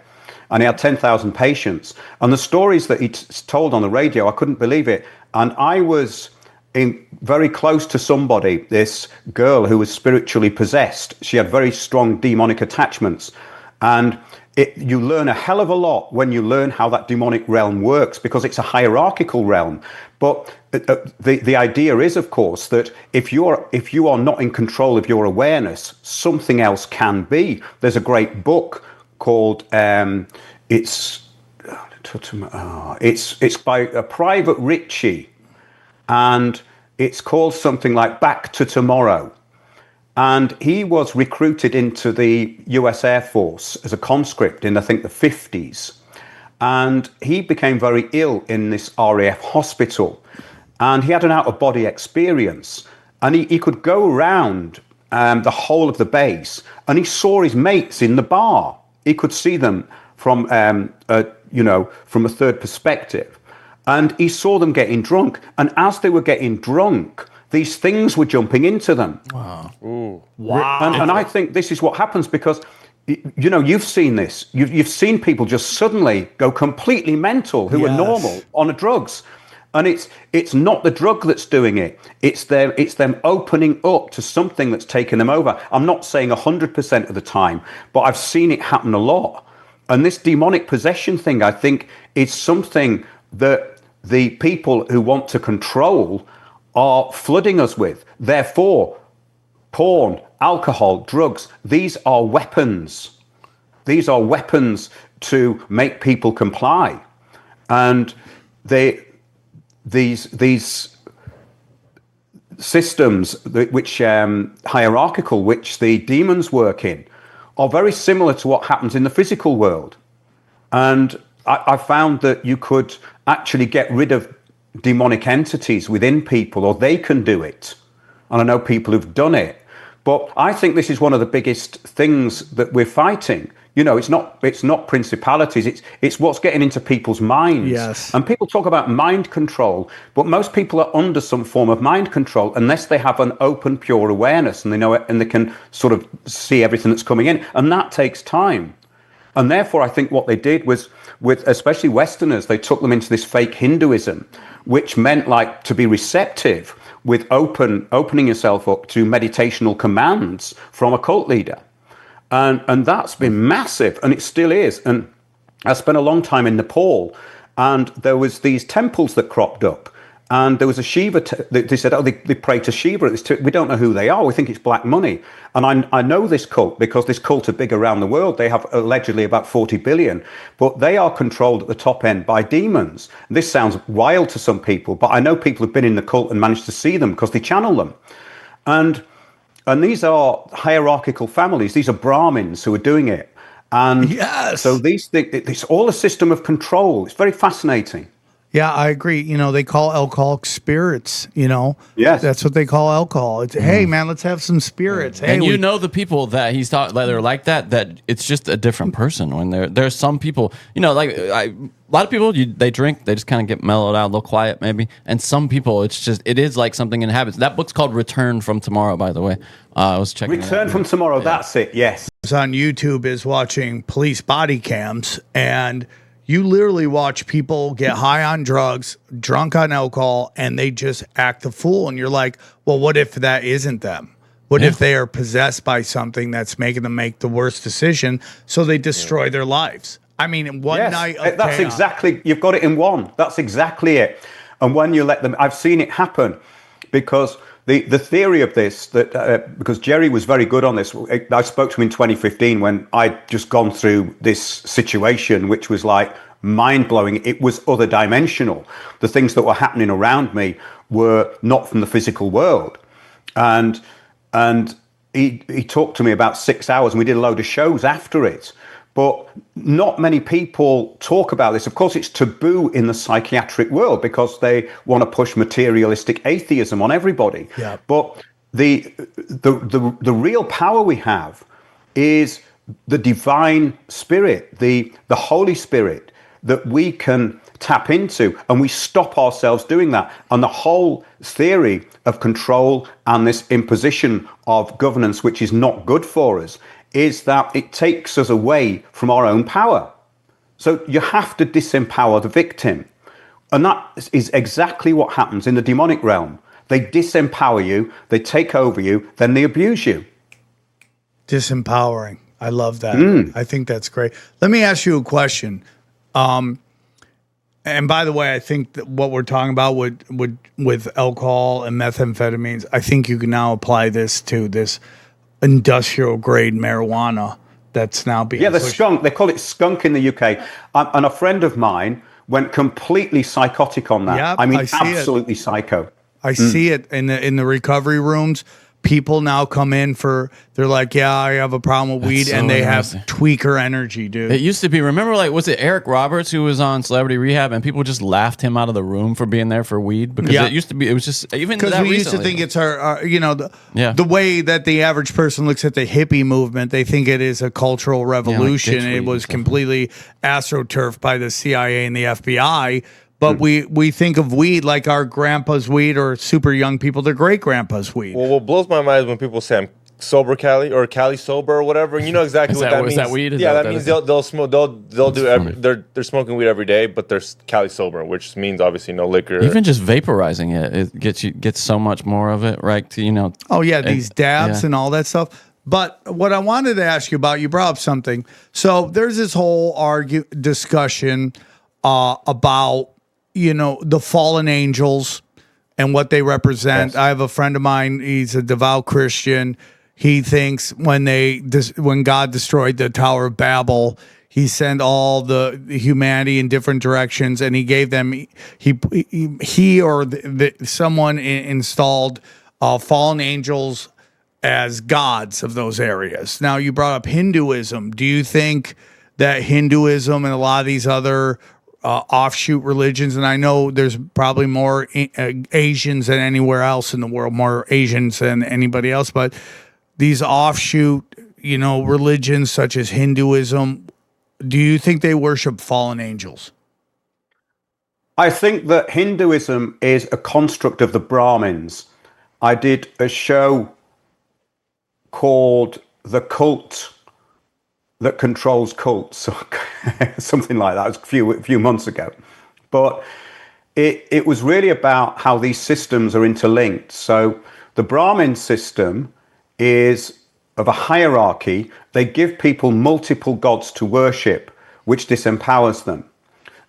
And he had 10,000 patients. And the stories that he told on the radio, I couldn't believe it. And I was very close to somebody, this girl who was spiritually possessed. She had very strong demonic attachments. And you learn a hell of a lot when you learn how that demonic realm works, because it's a hierarchical realm. But the idea is, of course, that if you are not in control of your awareness, something else can be. There's a great book called it's by a Private Ritchie. And it's called something like Back to Tomorrow. And he was recruited into the US Air Force as a conscript in, I think, the 50s. And he became very ill in this RAF hospital. And he had an out-of-body experience. And he could go around the whole of the base, and he saw his mates in the bar. He could see them from a third perspective. And he saw them getting drunk. And as they were getting drunk, these things were jumping into them. Wow. Ooh. Wow. And I think this is what happens, because, you've seen this. You've seen people just suddenly go completely mental who are normal on the drugs. And it's not the drug that's doing it. It's them opening up to something that's taken them over. I'm not saying 100% of the time, but I've seen it happen a lot. And this demonic possession thing, I think, is something that the people who want to control are flooding us with. Therefore, porn, alcohol, drugs, these are weapons. These are weapons to make people comply. And these systems which hierarchical, which the demons work in, are very similar to what happens in the physical world. And I found that you could actually get rid of demonic entities within people, or they can do it. And I know people who've done it. But I think this is one of the biggest things that we're fighting. It's not principalities. It's what's getting into people's minds. Yes. And people talk about mind control, but most people are under some form of mind control unless they have an open, pure awareness and they know it and they can sort of see everything that's coming in. And that takes time. And therefore, I think what they did was, with especially Westerners, they took them into this fake Hinduism, which meant like to be receptive with opening yourself up to meditational commands from a cult leader. And that's been massive, and it still is. And I spent a long time in Nepal, and there was these temples that cropped up. And there was a Shiva, they said, they pray to Shiva. We don't know who they are. We think it's black money. And I know this cult because this cult are big around the world. They have allegedly about 40 billion, but they are controlled at the top end by demons. This sounds wild to some people, but I know people who've been in the cult and managed to see them because they channel them. And these are hierarchical families. These are Brahmins who are doing it. And yes. So it's all a system of control. It's very fascinating. Yeah, I agree. They call alcoholic spirits, Yes. That's what they call alcohol. It's, hey, man, let's have some spirits. Hey, And the people that he's talking, that are like that it's just a different person. When there's some people, like a lot of people, they drink, they just kind of get mellowed out, a little quiet maybe. And some people, it is like something in habits. That book's called Return from Tomorrow, by the way. I was checking Return from Tomorrow, that's it, yes. on YouTube is watching police body cams, and you literally watch people get high on drugs, drunk on alcohol, and they just act a fool. And you're like, well, what if that isn't them? What if they are possessed by something that's making them make the worst decision, so they destroy their lives? I mean, in one night of that's chaos. exactly, you've got it in one. That's exactly it. And when you let them, I've seen it happen, because the theory of this, that because Jerry was very good on this. I spoke to him in 2015 when I'd just gone through this situation, which was like mind-blowing. It was other dimensional. The things that were happening around me were not from the physical world. And he talked to me about 6 hours, and we did a load of shows after it. But not many people talk about this. Of course, it's taboo in the psychiatric world because they want to push materialistic atheism on everybody. Yeah. But the real power we have is the divine spirit, the Holy Spirit that we can tap into, and we stop ourselves doing that. And the whole theory of control and this imposition of governance, which is not good for us, is that it takes us away from our own power. So you have to disempower the victim. And that is exactly what happens in the demonic realm. They disempower you, they take over you, then they abuse you. Disempowering. I love that. I think that's great. Let me ask you a question. And by the way, I think that what we're talking about with alcohol and methamphetamines, I think you can now apply this to this industrial grade marijuana that's now being the pushed. skunk. They call it skunk in the UK. And a friend of mine went completely psychotic on that. Yep, I mean, I see absolutely psycho. I see it in the recovery rooms. People now come in they're like, yeah, I have a problem with weed, so and they have interesting. tweaker energy, dude. It used to be, remember, was it Eric Roberts who was on Celebrity Rehab, and people just laughed him out of the room for being there for weed? Because it used to be, it was just, even because we used to think it's the way that the average person looks at the hippie movement, they think it is a cultural revolution. ditchweed It was and stuff. completely astroturfed by the CIA and the FBI. But we think of weed like our grandpa's weed, or super young people, their great grandpa's weed. Well, what blows my mind is when people say I'm sober Cali or Cali sober or whatever, and you know exactly what that means. Is that weed? That means they'll smoke. They'll do. They're smoking weed every day, but they're Cali sober, which means obviously no liquor. Even just vaporizing it gets so much more of it, right? Oh yeah, these dabs and all that stuff. But what I wanted to ask you about, you brought up something. So there's this whole discussion about the fallen angels and what they represent. Yes. I have a friend of mine, he's a devout Christian. He thinks when God destroyed the Tower of Babel, he sent all the humanity in different directions, and he gave them, someone installed fallen angels as gods of those areas. Now, you brought up Hinduism. Do you think that Hinduism and a lot of these other offshoot religions, and I know there's probably more Asians than anywhere else in the world, more Asians than anybody else, but these offshoot, religions such as Hinduism, do you think they worship fallen angels? I think that Hinduism is a construct of the Brahmins. I did a show called The Cult That Controls Cults, something like that. It was a few months ago. But it was really about how these systems are interlinked. So the Brahmin system is of a hierarchy. They give people multiple gods to worship, which disempowers them.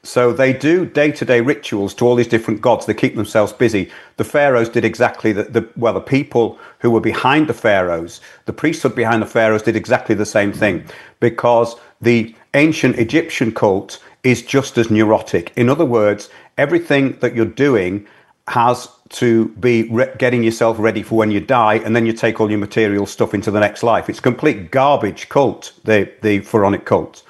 So they do day-to-day rituals to all these different gods. They keep themselves busy. The pharaohs did exactly the people who were behind the pharaohs, the priesthood behind the pharaohs did exactly the same thing, because the ancient Egyptian cult is just as neurotic. In other words, everything that you're doing has to be getting yourself ready for when you die, and then you take all your material stuff into the next life. It's complete garbage cult, the pharaonic cult.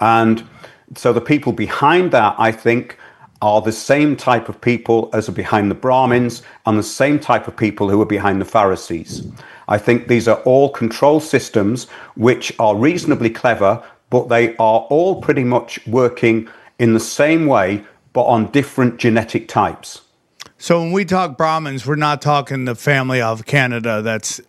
And so the people behind that, I think, are the same type of people as are behind the Brahmins, and the same type of people who are behind the Pharisees. I think these are all control systems which are reasonably clever, but they are all pretty much working in the same way, but on different genetic types. So when we talk Brahmins, we're not talking the family of Canada that's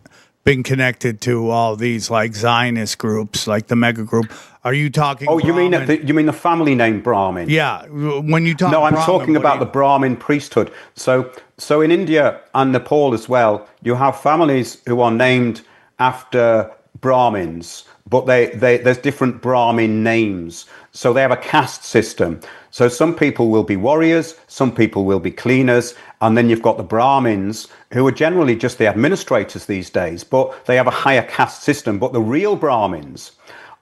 been connected to all these like Zionist groups, like the mega group. Are you talking? Oh, you Brahmin? mean the family name Brahmin? Yeah. When you talk, No, I'm Brahmin, talking about the Brahmin priesthood. So in India and Nepal as well, you have families who are named after Brahmins, but there's different Brahmin names. So they have a caste system. So some people will be warriors, some people will be cleaners, and then you've got the Brahmins, who are generally just the administrators these days, but they have a higher caste system. But the real Brahmins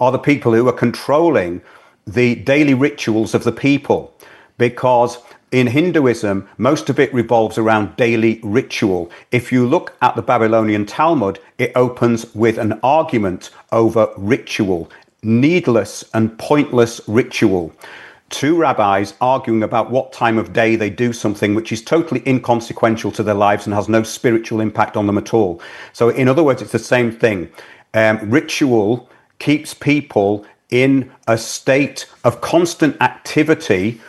are the people who are controlling the daily rituals of the people, because in Hinduism, most of it revolves around daily ritual. If you look at the Babylonian Talmud, it opens with an argument over ritual, needless and pointless ritual. Two rabbis arguing about what time of day they do something which is totally inconsequential to their lives and has no spiritual impact on them at all. So in other words, it's the same thing. Ritual keeps people in a state of constant activity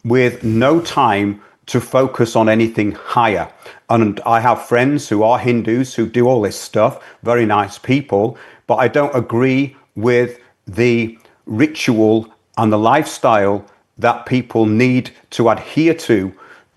with no time to focus on anything higher. And I have friends who are Hindus who do all this stuff, very nice people, but I don't agree with the ritual and the lifestyle that people need to adhere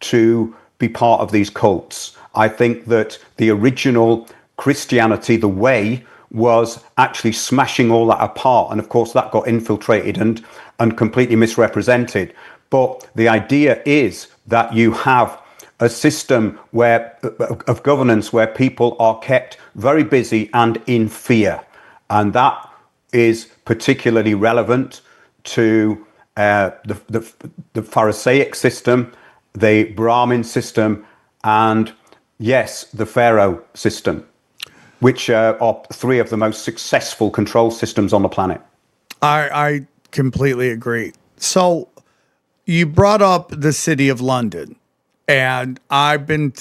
to be part of these cults. I think that the original Christianity, the way, was actually smashing all that apart. And of course, that got infiltrated and completely misrepresented. But the idea is that you have a system of governance where people are kept very busy and in fear. And that is particularly relevant to the Pharisaic system, the Brahmin system, and yes, the Pharaoh system, which are three of the most successful control systems on the planet. I completely agree. So you brought up the city of London, and I've been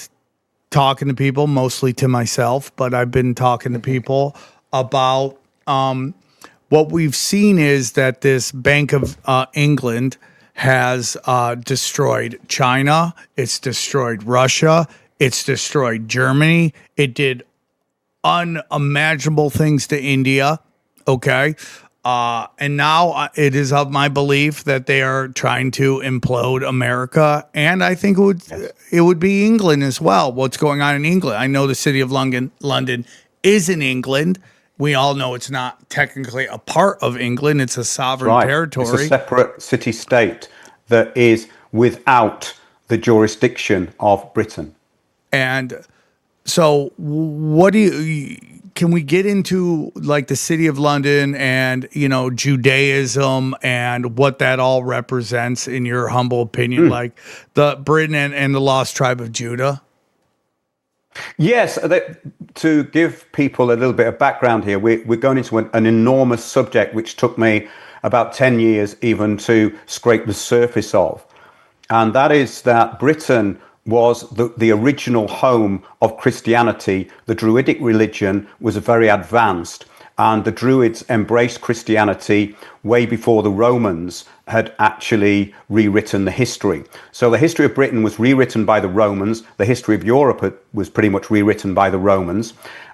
talking to people, mostly to myself, but I've been talking to people about what we've seen is that this Bank of England has destroyed China, it's destroyed Russia, it's destroyed Germany, it did unimaginable things to India, okay? And now it is of my belief that they are trying to implode America, and I think it would be England as well. What's going on in England? I know the city of London is in England. We all know it's not technically a part of England. It's a sovereign territory. It's a separate city-state that is without the jurisdiction of Britain. And so can we get into like the city of London and, Judaism and what that all represents in your humble opinion, like the Britain and the lost tribe of Judah? Yes, to give people a little bit of background here, we're going into an enormous subject which took me about 10 years even to scrape the surface of. And that is that Britain was the original home of Christianity. The Druidic religion was very advanced. and the Druids embraced Christianity way before the Romans had actually rewritten the history. So the history of Britain was rewritten by the Romans. The history of Europe was pretty much rewritten by the Romans.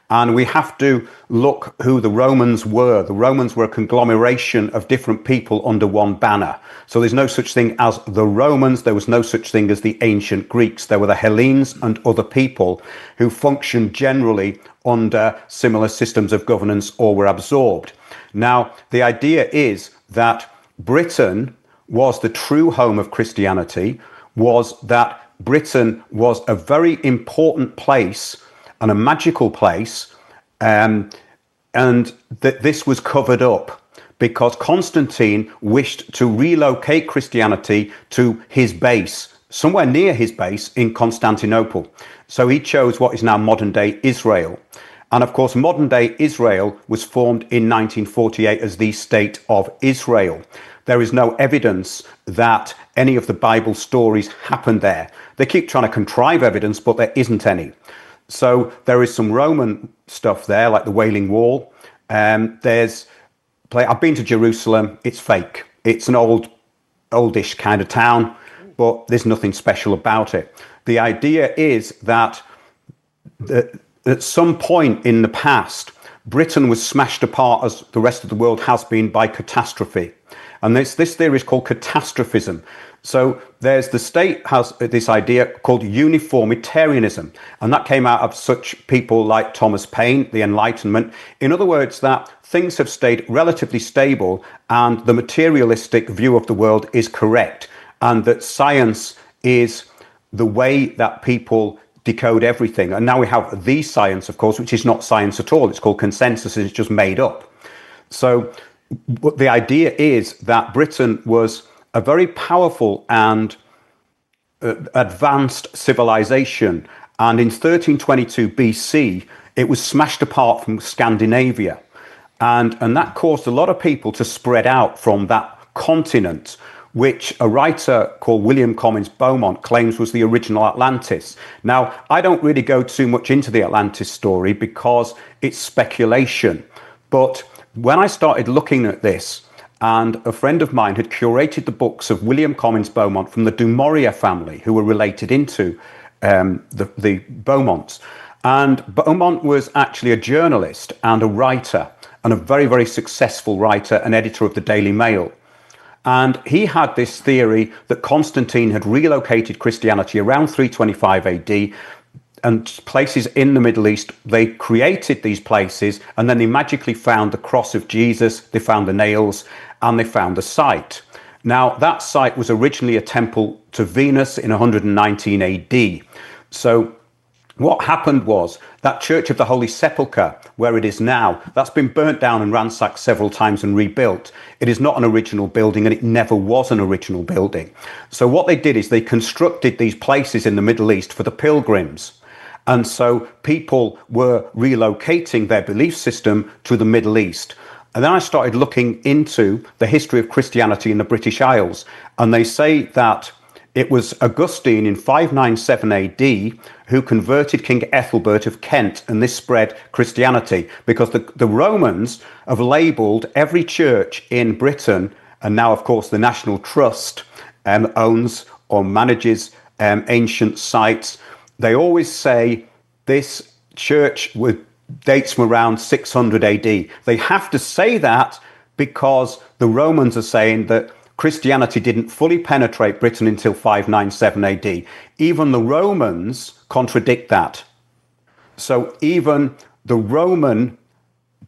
And we have to look who the Romans were. The Romans were a conglomeration of different people under one banner. So there's no such thing as the Romans. There was no such thing as the ancient Greeks. There were the Hellenes and other people who functioned generally under similar systems of governance or were absorbed. Now, the idea is that Britain was the true home of Christianity, was that Britain was a very important place and a magical place, and that this was covered up because Constantine wished to relocate Christianity to his base, somewhere near his base in Constantinople. So he chose what is now modern-day Israel. And of course, modern-day Israel was formed in 1948 as the State of Israel. There is no evidence that any of the Bible stories happened there. They keep trying to contrive evidence, but there isn't any. So there is some Roman stuff there, like the Wailing Wall. I've been to Jerusalem. It's fake. It's an oldish kind of town, but there's nothing special about it. The idea is that at some point in the past, Britain was smashed apart, as the rest of the world has been, by catastrophe. And this theory is called catastrophism. So the state has this idea called uniformitarianism, and that came out of such people like Thomas Paine, the Enlightenment. In other words, that things have stayed relatively stable and the materialistic view of the world is correct, and that science is the way that people decode everything. And now we have the science, of course, which is not science at all. It's called consensus, and it's just made up. So the idea is that Britain was a very powerful and advanced civilization. And in 1322 BC, it was smashed apart from Scandinavia. And that caused a lot of people to spread out from that continent, which a writer called William Comyns Beaumont claims was the original Atlantis. Now, I don't really go too much into the Atlantis story because it's speculation. But when I started looking at this, and a friend of mine had curated the books of William Comyns Beaumont from the Du Maurier family, who were related into the Beaumonts. And Beaumont was actually a journalist and a writer, and a very, very successful writer and editor of the Daily Mail. And he had this theory that Constantine had relocated Christianity around 325 AD, and places in the Middle East, they created these places, and then they magically found the cross of Jesus, they found the nails, and they found the site. Now, that site was originally a temple to Venus in 119 AD. So what happened was that Church of the Holy Sepulchre, where it is now, that's been burnt down and ransacked several times and rebuilt. It is not an original building, and it never was an original building. So what they did is they constructed these places in the Middle East for the pilgrims. And so people were relocating their belief system to the Middle East. And then I started looking into the history of Christianity in the British Isles. And they say that it was Augustine in 597 AD who converted King Ethelbert of Kent, and this spread Christianity because the Romans have labelled every church in Britain, and now, of course, the National Trust owns or manages ancient sites. They always say this church dates from around 600 AD. They have to say that because the Romans are saying that Christianity didn't fully penetrate Britain until 597 AD. Even the Romans contradict that. So even the Roman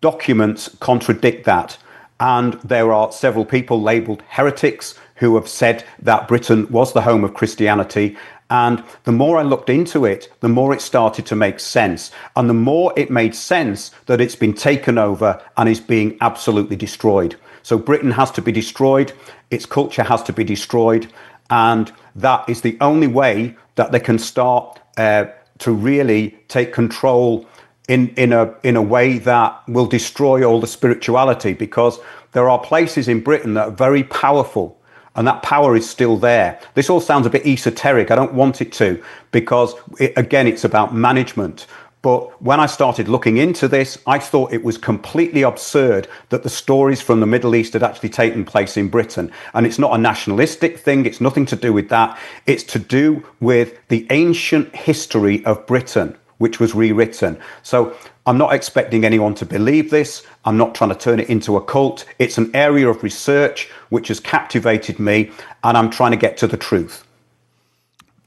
documents contradict that. And there are several people labeled heretics who have said that Britain was the home of Christianity. And the more I looked into it, the more it started to make sense. And the more it made sense that it's been taken over and is being absolutely destroyed. So Britain has to be destroyed. Its culture has to be destroyed. And that is the only way that they can start to really take control in a way that will destroy all the spirituality, because there are places in Britain that are very powerful. And that power is still there. This all sounds a bit esoteric. I don't want it to, because, again, it's about management. But when I started looking into this, I thought it was completely absurd that the stories from the Middle East had actually taken place in Britain. And it's not a nationalistic thing. It's nothing to do with that. It's to do with the ancient history of Britain, which was rewritten. So I'm not expecting anyone to believe this. I'm not trying to turn it into a cult. It's an area of research which has captivated me, and I'm trying to get to the truth.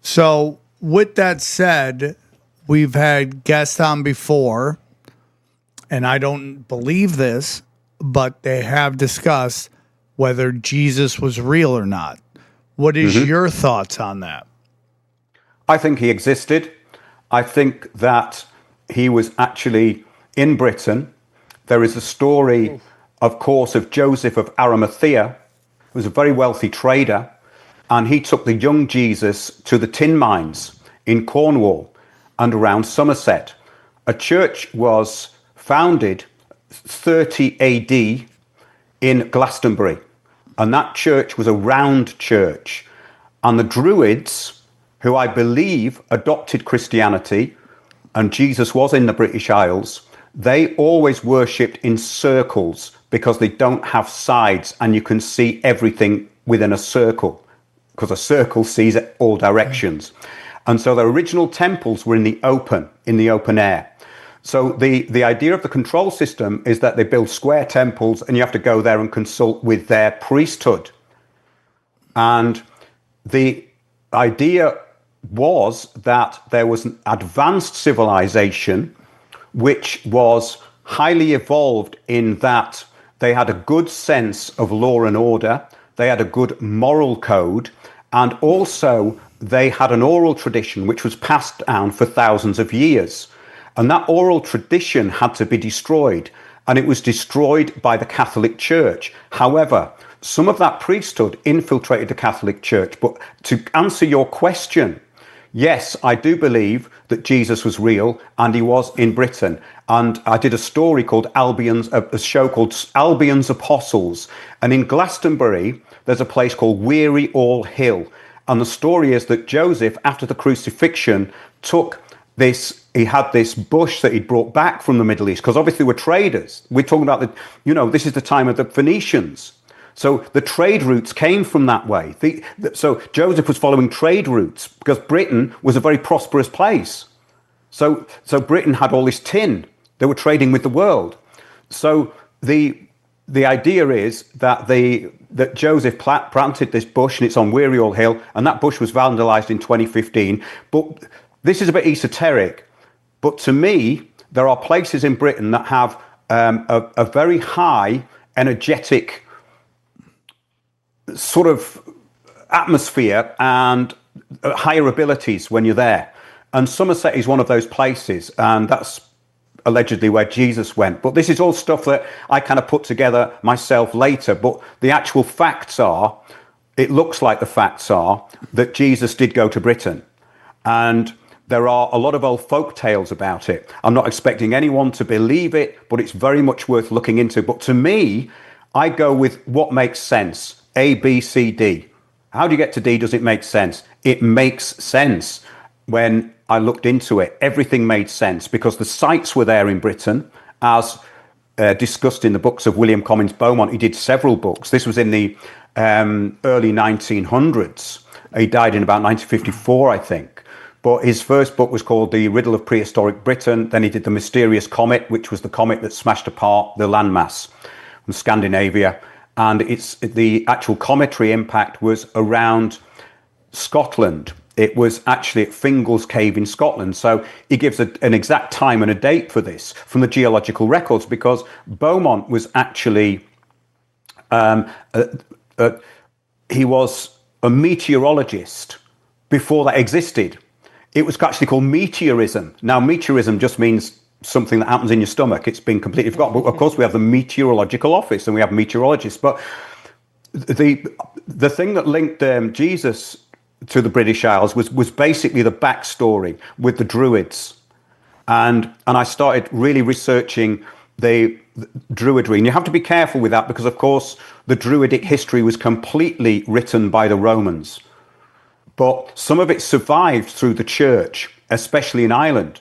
So with that said, we've had guests on before, and I don't believe this, but they have discussed whether Jesus was real or not. What is your thoughts on that? I think he existed. I think that he was actually in Britain. There is a story, of course, of Joseph of Arimathea, who was a very wealthy trader, and he took the young Jesus to the tin mines in Cornwall and around Somerset. A church was founded 30 AD in Glastonbury, and that church was a round church. And the Druids, who I believe adopted Christianity, and Jesus was in the British Isles, they always worshipped in circles because they don't have sides and you can see everything within a circle, because a circle sees all directions. And so the original temples were in the open air. So the idea of the control system is that they build square temples and you have to go there and consult with their priesthood. And the idea was that there was an advanced civilization which was highly evolved in that they had a good sense of law and order, they had a good moral code, and also they had an oral tradition which was passed down for thousands of years. And that oral tradition had to be destroyed, and it was destroyed by the Catholic Church. However, some of that priesthood infiltrated the Catholic Church. But to answer your question, yes, I do believe that Jesus was real and he was in Britain. And I did a story called a show called Albion's Apostles. And in Glastonbury, there's a place called Weary All Hill. And the story is that Joseph, after the crucifixion, he had this bush that he'd brought back from the Middle East, because obviously we're traders. We're talking about this is the time of the Phoenicians. So the trade routes came from that way. So Joseph was following trade routes because Britain was a very prosperous place. So Britain had all this tin. They were trading with the world. So the idea is that that Joseph planted this bush, and it's on Weary All Hill, and that bush was vandalized in 2015. But this is a bit esoteric. But to me, there are places in Britain that have a very high energetic sort of atmosphere and higher abilities when you're there. And Somerset is one of those places, and that's allegedly where Jesus went. But this is all stuff that I kind of put together myself later. But the actual facts are, it looks like the facts are, that Jesus did go to Britain. And there are a lot of old folk tales about it. I'm not expecting anyone to believe it, but it's very much worth looking into. But to me, I go with what makes sense. A, B, C, D. How do you get to D? Does it make sense? It makes sense. When I looked into it, everything made sense because the sites were there in Britain, as discussed in the books of William Comyns Beaumont. He did several books. This was in the early 1900s. He died in about 1954, I think. But his first book was called The Riddle of Prehistoric Britain. Then he did The Mysterious Comet, which was the comet that smashed apart the landmass from Scandinavia. And the actual cometary impact was around Scotland. It was actually at Fingal's Cave in Scotland. So he gives an exact time and a date for this from the geological records, because Beaumont was actually, he was a meteorologist before that existed. It was actually called meteorism. Now, meteorism just means something that happens in your stomach. It's been completely forgotten. But of course, we have the meteorological office and we have meteorologists. But the thing that linked Jesus to the British Isles was basically the backstory with the Druids. And I started really researching the Druidry. And you have to be careful with that because, of course, the Druidic history was completely written by the Romans. But some of it survived through the church, especially in Ireland.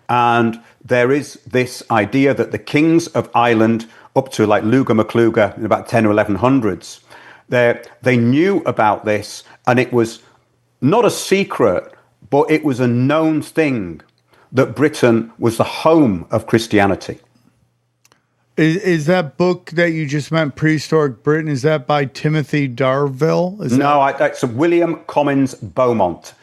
And there is this idea that the kings of Ireland, up to like Luga MacLuga in about 10 or 1100s, they knew about this, and it was not a secret, but it was a known thing that Britain was the home of Christianity. Is that book that you just meant, Prehistoric Britain, is that by Timothy Darville? That's William Commons Beaumont.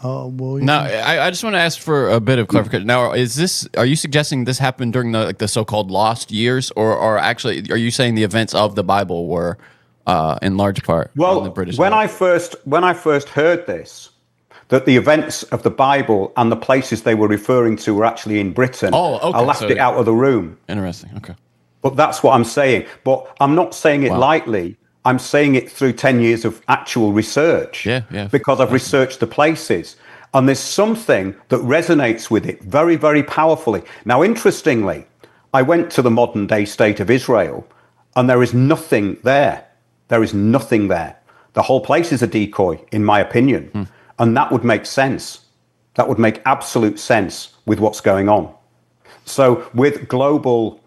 Oh, well, Now, I just want to ask for a bit of clarification. Now, are you suggesting this happened during the so-called lost years, or actually, are you saying the events of the Bible were in large part on the British? When I first heard this, that the events of the Bible and the places they were referring to were actually in Britain, I laughed it out of the room. Interesting. Okay. But that's what I'm saying. But I'm not saying it lightly. I'm saying it through 10 years of actual research. Yeah. Because I've researched the places. And there's something that resonates with it very, very powerfully. Now, interestingly, I went to the modern day state of Israel, and there is nothing there. There is nothing there. The whole place is a decoy, in my opinion. And that would make sense. That would make absolute sense with what's going on. So with global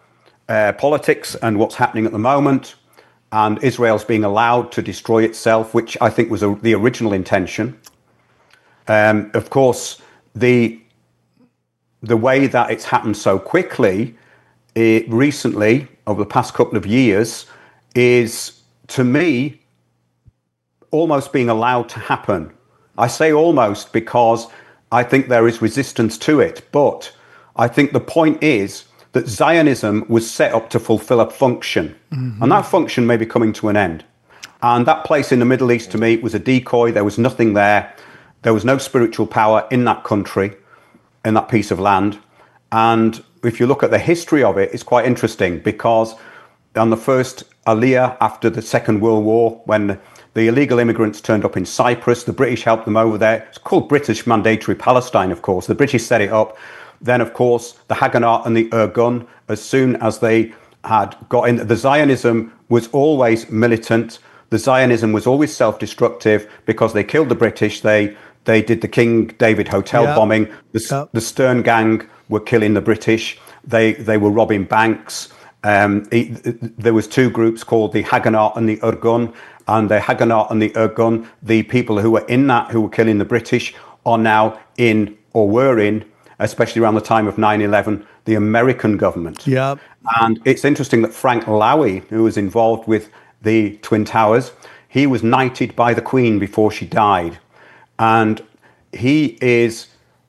politics and what's happening at the moment, and Israel's being allowed to destroy itself, which I think was the original intention. Of course, the way that it's happened so quickly recently, over the past couple of years, is, to me, almost being allowed to happen. I say almost because I think there is resistance to it. But I think the point is that Zionism was set up to fulfill a function. And that function may be coming to an end. And that place in the Middle East, to me, was a decoy. There was nothing there. There was no spiritual power in that country, in that piece of land. And if you look at the history of it, it's quite interesting, because on the first Aliyah after the Second World War, when the illegal immigrants turned up in Cyprus, the British helped them over there. It's called British Mandatory Palestine, of course. The British set it up. Then, of course, the Haganah and the Irgun, as soon as they had got in, the Zionism was always militant. The Zionism was always self-destructive, because they killed the British. They did the King David Hotel bombing. The Stern Gang were killing the British. They were robbing banks. There was two groups called the Haganah and the Irgun. And the Haganah and the Irgun, the people who were in that, who were killing the British, are now in, or were in, especially around the time of 9/11, the American government. Yep. And it's interesting that Frank Lowy, who was involved with the Twin Towers, he was knighted by the Queen before she died. And he is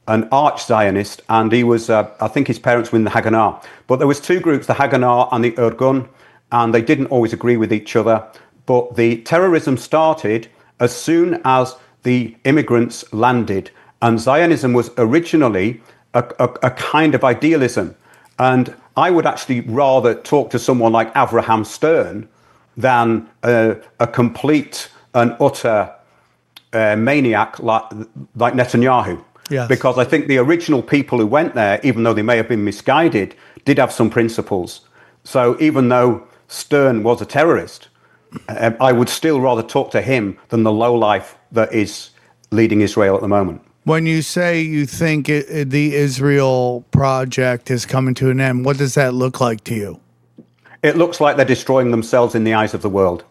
an arch-Zionist, and he was, I think his parents were in the Haganah. But there was two groups, the Haganah and the Irgun, and they didn't always agree with each other. But the terrorism started as soon as the immigrants landed. And Zionism was originally a kind of idealism. And I would actually rather talk to someone like Avraham Stern than a complete and utter maniac like Netanyahu. Yes. Because I think the original people who went there, even though they may have been misguided, did have some principles. So even though Stern was a terrorist, I would still rather talk to him than the lowlife that is leading Israel at the moment. When you say you think the Israel project is coming to an end, what does that look like to you? It looks like they're destroying themselves in the eyes of the world.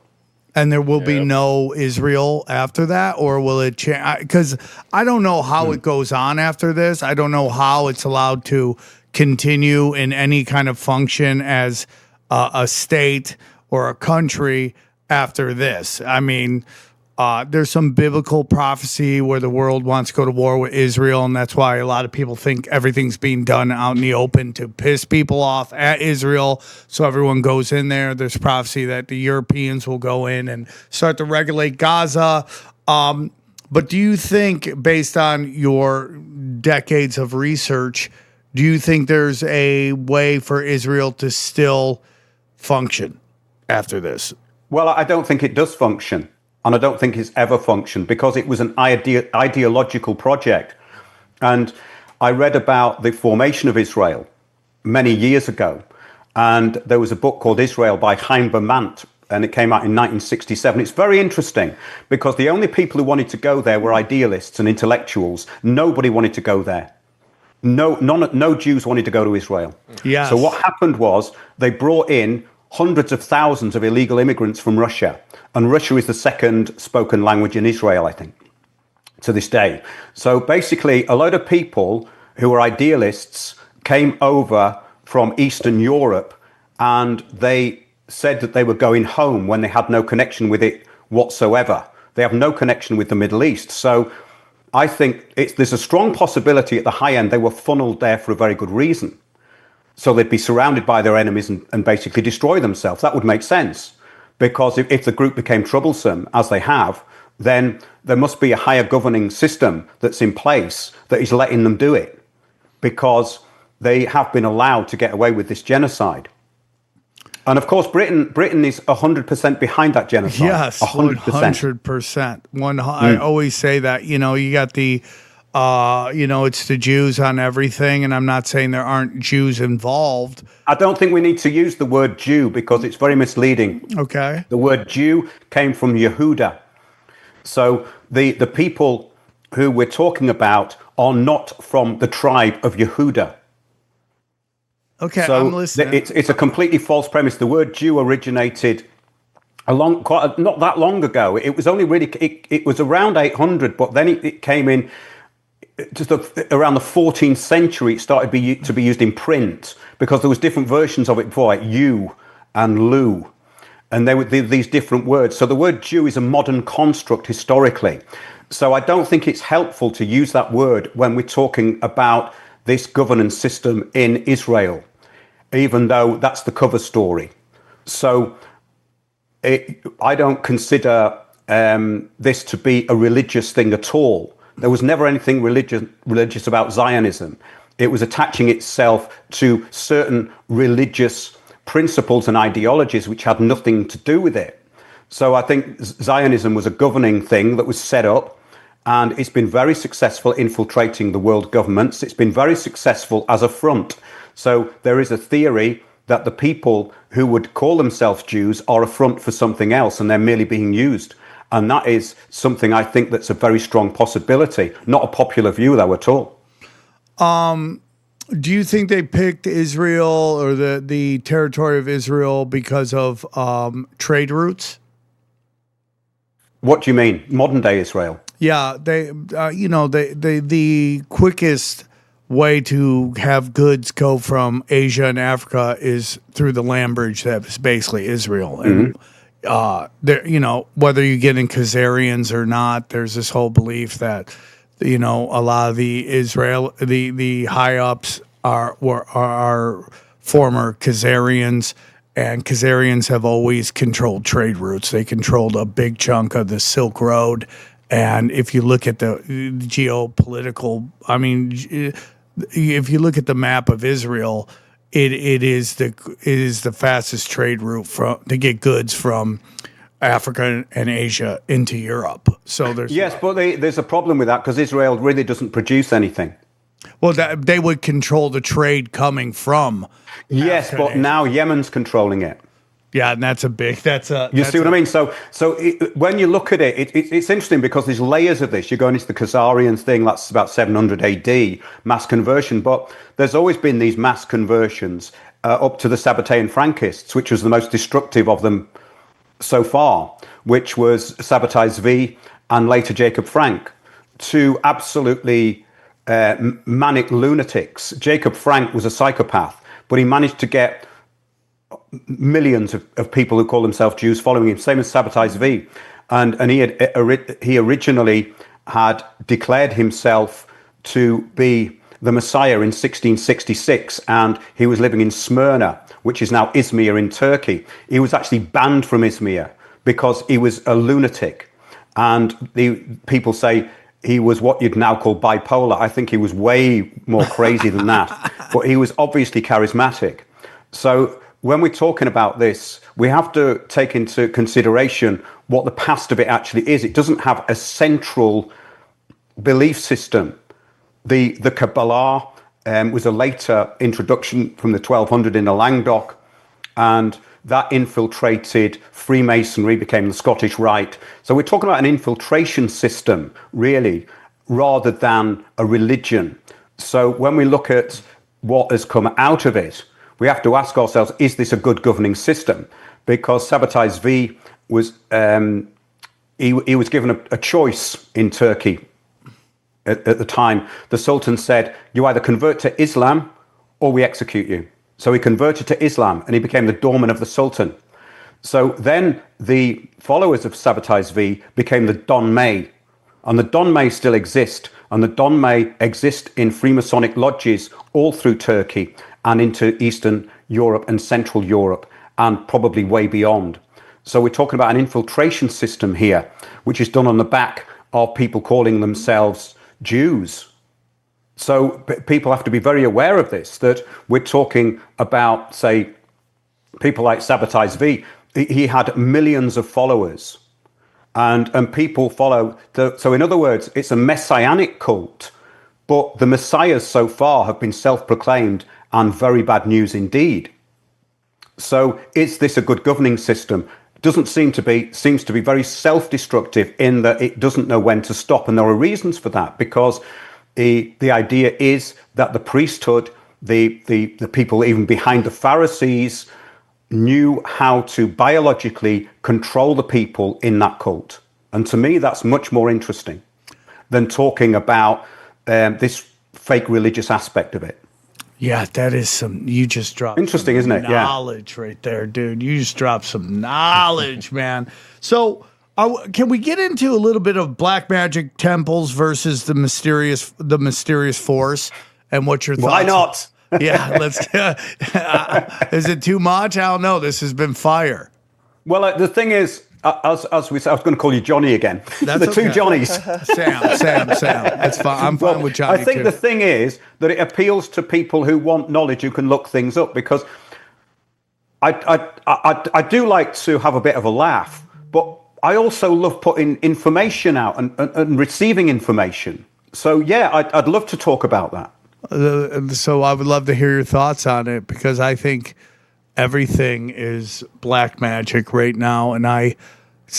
And there will be no Israel after that, or will it change? Because I don't know how it goes on after this. I don't know how it's allowed to continue in any kind of function as a state or a country after this. I mean, there's some biblical prophecy where the world wants to go to war with Israel, and that's why a lot of people think everything's being done out in the open to piss people off at Israel, so everyone goes in there. There's prophecy that the Europeans will go in and start to regulate Gaza. But do you think, based on your decades of research, do you think there's a way for Israel to still function after this? Well, I don't think it does function. And I don't think it's ever functioned, because it was an ideological project. And I read about the formation of Israel many years ago. And there was a book called Israel by Chaim Bermant, and it came out in 1967. It's very interesting, because the only people who wanted to go there were idealists and intellectuals. Nobody wanted to go there. no Jews wanted to go to Israel. Yes. So what happened was they brought in hundreds of thousands of illegal immigrants from Russia. And Russia is the second spoken language in Israel, I think, to this day. So basically, a load of people who were idealists came over from Eastern Europe, and they said that they were going home when they had no connection with it whatsoever. They have no connection with the Middle East. So I think there's a strong possibility at the high end they were funneled there for a very good reason. So they'd be surrounded by their enemies and basically destroy themselves. That would make sense. Because if the group became troublesome, as they have, then there must be a higher governing system that's in place that is letting them do it. Because they have been allowed to get away with this genocide. And of course, Britain is 100% behind that genocide. Yes, 100%. I always say that, you got the, it's the Jews on everything. And I'm not saying there aren't Jews involved. I don't think we need to use the word Jew because it's very misleading. Okay. The word Jew came from Yehuda. So the people who we're talking about are not from the tribe of Yehuda. Okay, so I'm listening. It's a completely false premise. The word Jew originated not that long ago. It was only really it was around 800, but then it came in just around the 14th century. It started to be used in print because there was different versions of it before, like you and Lu, and they were these different words. So the word Jew is a modern construct historically. So I don't think it's helpful to use that word when we're talking about this governance system in Israel, even though that's the cover story. So I don't consider this to be a religious thing at all. There was never anything religious about Zionism. It was attaching itself to certain religious principles and ideologies which had nothing to do with it. So I think Zionism was a governing thing that was set up, and it's been very successful infiltrating the world governments. It's been very successful as a front. So there is a theory that the people who would call themselves Jews are a front for something else, and they're merely being used. And that is something I think that's a very strong possibility. Not a popular view, though, at all. Do you think they picked Israel or the territory of Israel because of trade routes? What do you mean? Modern day Israel? Yeah, the quickest way to have goods go from Asia and Africa is through the land bridge that's basically Israel. And whether you get in Khazarians or not, there's this whole belief that a lot of the high ups are former Khazarians. And Khazarians have always controlled trade routes. They controlled a big chunk of the Silk Road. And if you look at the geopolitical, if you look at the map of Israel, it is the fastest trade route to get goods from Africa and Asia into Europe. So there's a problem with that because Israel really doesn't produce anything. Well, they would control the trade coming from. Yes, but now Yemen's controlling it. Yeah, and that's You see what I mean? So when you look at it, it's interesting because there's layers of this. You're going into the Khazarians thing, that's about 700 AD, mass conversion. But there's always been these mass conversions up to the Sabbatean Frankists, which was the most destructive of them so far, which was Sabbatai Zvi and later Jacob Frank, two absolutely manic lunatics. Jacob Frank was a psychopath, but he managed to get millions of people who call themselves Jews following him, same as Sabbatai Zvi. And he originally had declared himself to be the Messiah in 1666, and he was living in Smyrna, which is now Izmir in Turkey. He was actually banned from Izmir because he was a lunatic. And people say he was what you'd now call bipolar. I think he was way more crazy than that, but he was obviously charismatic. So when we're talking about this, we have to take into consideration what the past of it actually is. It doesn't have a central belief system. The Kabbalah was a later introduction from the 1200 in the Languedoc, and that infiltrated Freemasonry, became the Scottish Rite. So we're talking about an infiltration system, really, rather than a religion. So when we look at what has come out of it, we have to ask ourselves, is this a good governing system? Because Sabotage V was, he was given a choice in Turkey at the time. The Sultan said, you either convert to Islam or we execute you. So he converted to Islam and he became the doorman of the Sultan. So then the followers of Sabotage V became the Donmei. And the Donmei still exist. And the Donmei exist in Freemasonic lodges all through Turkey and into Eastern Europe and Central Europe and probably way beyond. So we're talking about an infiltration system here, which is done on the back of people calling themselves Jews. So people have to be very aware of this, that we're talking about, say, people like Sabotage V. He had millions of followers. And people follow. So in other words, it's a messianic cult, but the messiahs so far have been self-proclaimed and very bad news indeed. So is this a good governing system? Doesn't seem to be. Seems to be very self-destructive in that it doesn't know when to stop. And there are reasons for that, because the idea is that the priesthood, the people even behind the Pharisees, knew how to biologically control the people in that cult. And to me, that's much more interesting than talking about this fake religious aspect of it. Yeah, that is you just dropped interesting, isn't it? Knowledge right there, dude. You just dropped some knowledge, man. So can we get into a little bit of black magic temples versus the mysterious force and what your thoughts? Why not? Yeah, let's. Is it too much? I don't know. This has been fire. Well, the thing is, as we said, I was going to call you Johnny again. That's the two Johnnies. Sam. That's fine. I'm fine with Johnny. I think the thing is that it appeals to people who want knowledge, who can look things up. Because I do like to have a bit of a laugh, but I also love putting information out and receiving information. So yeah, I'd love to talk about that. So I would love to hear your thoughts on it, because I think everything is black magic right now, and I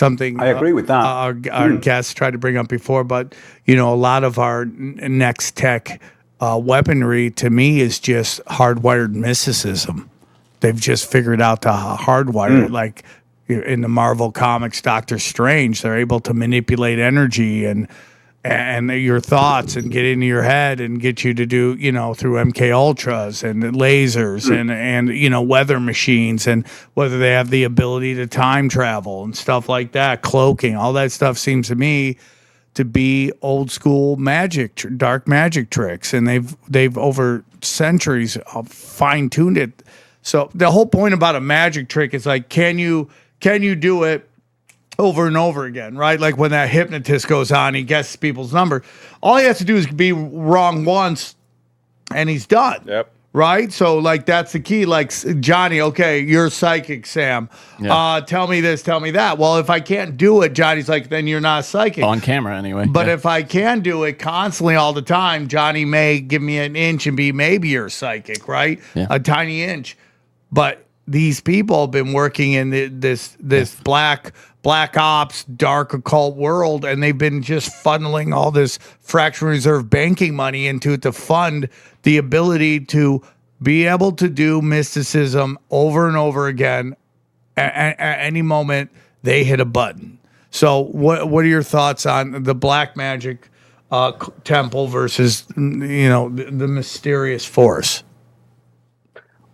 agree with that. Our guests tried to bring up before, but a lot of our next tech weaponry to me is just hardwired mysticism. They've just figured out to hardwire it, like in the Marvel comics, Doctor Strange. They're able to manipulate energy and your thoughts and get into your head and get you to do, through MK Ultras and lasers and weather machines, and whether they have the ability to time travel and stuff like that, cloaking, all that stuff seems to me to be old school magic, dark magic tricks. And they've over centuries fine tuned it. So the whole point about a magic trick is like, can you do it over and over again, right? Like when that hypnotist goes on, he guesses people's number. All he has to do is be wrong once, and he's done. Yep. Right? So, like, that's the key. Like, Johnny, okay, you're psychic, Sam. Yeah. Tell me this, tell me that. Well, if I can't do it, Johnny's like, then you're not psychic. On camera, anyway. But if I can do it constantly all the time, Johnny may give me an inch and be maybe you're psychic, right? Yeah. A tiny inch. But these people have been working in this black ops, dark occult world, and they've been just funneling all this fractional reserve banking money into it to fund the ability to be able to do mysticism over and over again at any moment they hit a button. So what are your thoughts on the black magic temple versus the mysterious force?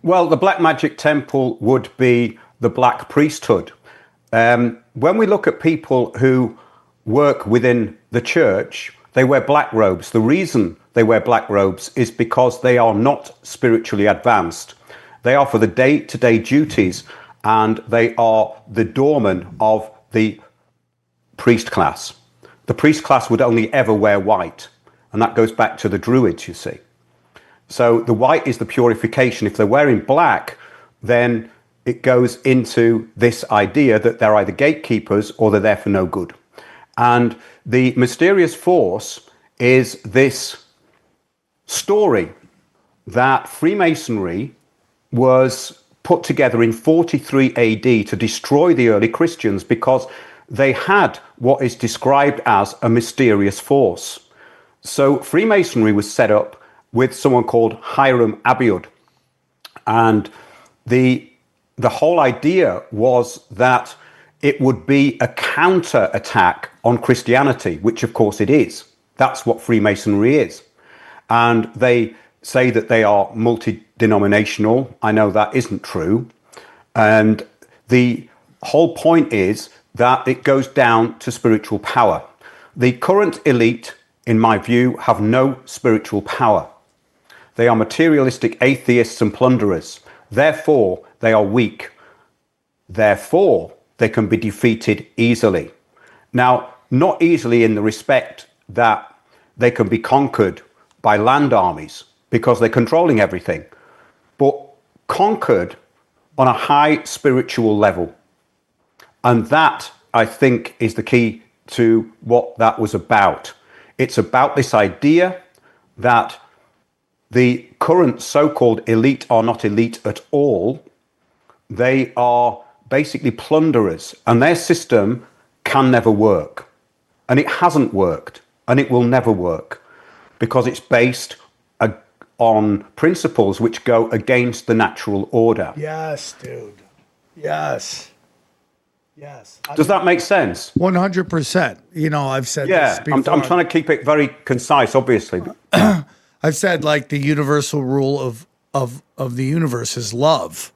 Well, the black magic temple would be the black priesthood. When we look at people who work within the church, they wear black robes. The reason they wear black robes is because they are not spiritually advanced. They are for the day-to-day duties, and they are the doorman of the priest class. The priest class would only ever wear white, and that goes back to the Druids, you see. So the white is the purification. If they're wearing black, then it goes into this idea that they're either gatekeepers or they're there for no good. And the mysterious force is this story that Freemasonry was put together in 43 AD to destroy the early Christians, because they had what is described as a mysterious force. So Freemasonry was set up with someone called Hiram Abiud. And the whole idea was that it would be a counter attack on Christianity, which of course it is. That's what Freemasonry is. And they say that they are multi-denominational. I know that isn't true. And the whole point is that it goes down to spiritual power. The current elite, in my view, have no spiritual power. They are materialistic atheists and plunderers. Therefore, they are weak. Therefore, they can be defeated easily. Now, not easily in the respect that they can be conquered by land armies because they're controlling everything, but conquered on a high spiritual level. And that, I think, is the key to what that was about. It's about this idea that the current so-called elite are not elite at all. They are basically plunderers, and their system can never work. And it hasn't worked, and it will never work, because it's based on principles which go against the natural order. Yes, dude. Yes. Yes. Does that make sense? 100%. You know, I've said this before. I'm trying to keep it very concise, obviously. I've said, like, the universal rule of the universe is love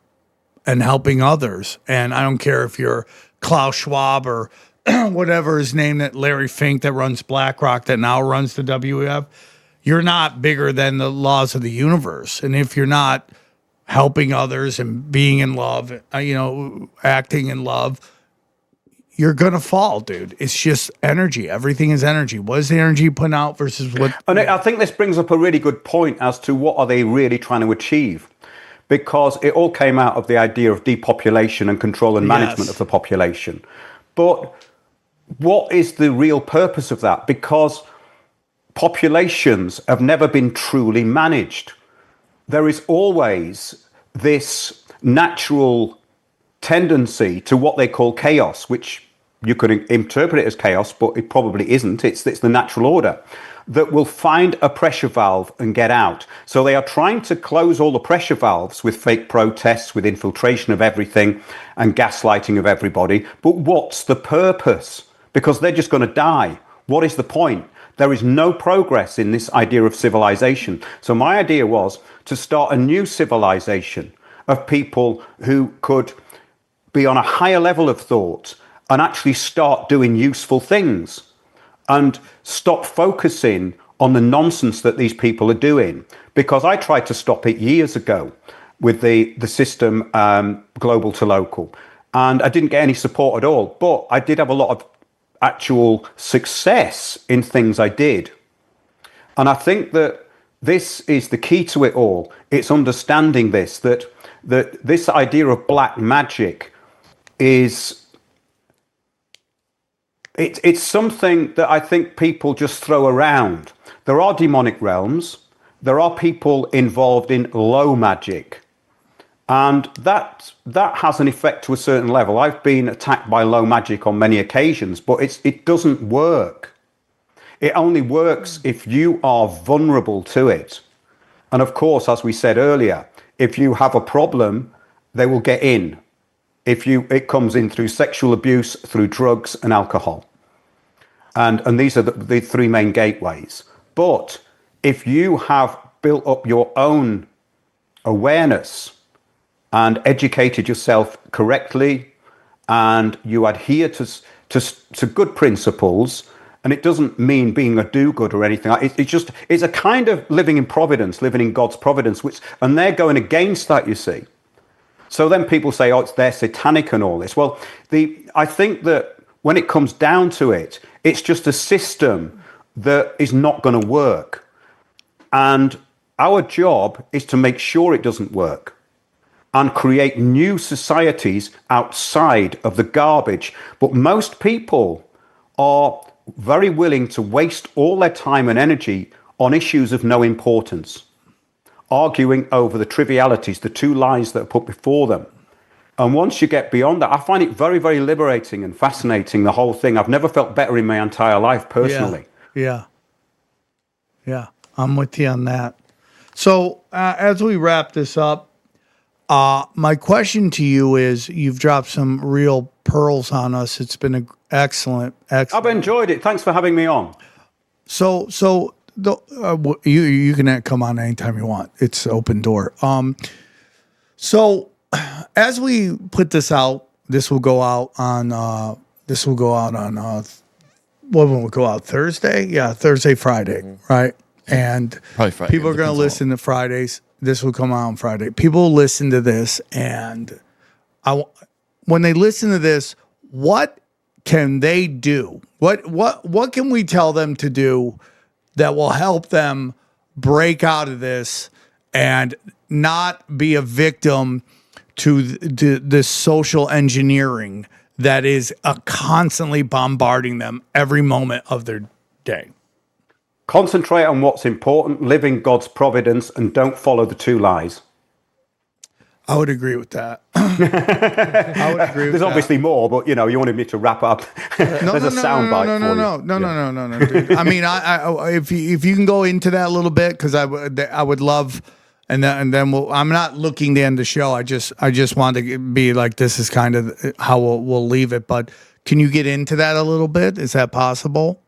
and helping others. And I don't care if you're Klaus Schwab or whatever his name, that Larry Fink that runs BlackRock that now runs the WEF. You're not bigger than the laws of the universe. And if you're not helping others and being in love, acting in love, you're going to fall, dude. It's just energy. Everything is energy. What is the energy you put out versus what? And I think this brings up a really good point as to what are they really trying to achieve. Because it all came out of the idea of depopulation and control and management of the population. But what is the real purpose of that? Because populations have never been truly managed. There is always this natural tendency to what they call chaos, which you could interpret it as chaos, but it probably isn't. It's the natural order that will find a pressure valve and get out. So they are trying to close all the pressure valves with fake protests, with infiltration of everything and gaslighting of everybody. But what's the purpose? Because they're just going to die. What is the point? There is no progress in this idea of civilization. So my idea was to start a new civilization of people who could be on a higher level of thought and actually start doing useful things and stop focusing on the nonsense that these people are doing. Because I tried to stop it years ago with the system global to local, and I didn't get any support at all. But I did have a lot of actual success in things I did. And I think that this is the key to it all. It's understanding this, that this idea of black magic is... It's something that I think people just throw around. There are demonic realms. There are people involved in low magic. And that has an effect to a certain level. I've been attacked by low magic on many occasions, but it doesn't work. It only works if you are vulnerable to it. And of course, as we said earlier, if you have a problem, they will get in. It comes in through sexual abuse, through drugs and alcohol. And these are the three main gateways. But if you have built up your own awareness and educated yourself correctly, and you adhere to good principles, and it doesn't mean being a do-good or anything. It's a kind of living in providence, living in God's providence, and they're going against that, you see. So then people say, oh, they're satanic and all this. Well, I think that when it comes down to it, it's just a system that is not going to work. And our job is to make sure it doesn't work and create new societies outside of the garbage. But most people are very willing to waste all their time and energy on issues of no importance, arguing over the trivialities, the two lies that are put before them. And once you get beyond that, I find it very, very liberating and fascinating, the whole thing. I've never felt better in my entire life, personally. Yeah. I'm with you on that. So as we wrap this up, my question to you is: you've dropped some real pearls on us. It's been an excellent. I've enjoyed it. Thanks for having me on. So you can come on anytime you want. It's open door. So as we put this out, this will go out on what will it go out Thursday? Yeah, Thursday, Friday, right? And Probably Friday. people are going to listen to Fridays. This will come out on Friday. People will listen to this, and when they listen to this, what can they do? What can we tell them to do that will help them break out of this and not be a victim to this social engineering that is constantly bombarding them every moment of their day? Concentrate on what's important, live in God's providence, and don't follow the two lies. I would agree with that. I would agree with There's obviously more, but you wanted me to wrap up. There's a soundbite for you. No, dude. I mean, if you can go into that a little bit, because I would love, and then I'm not looking to end the show. I just want to be like, this is kind of how we'll leave it. But can you get into that a little bit? Is that possible?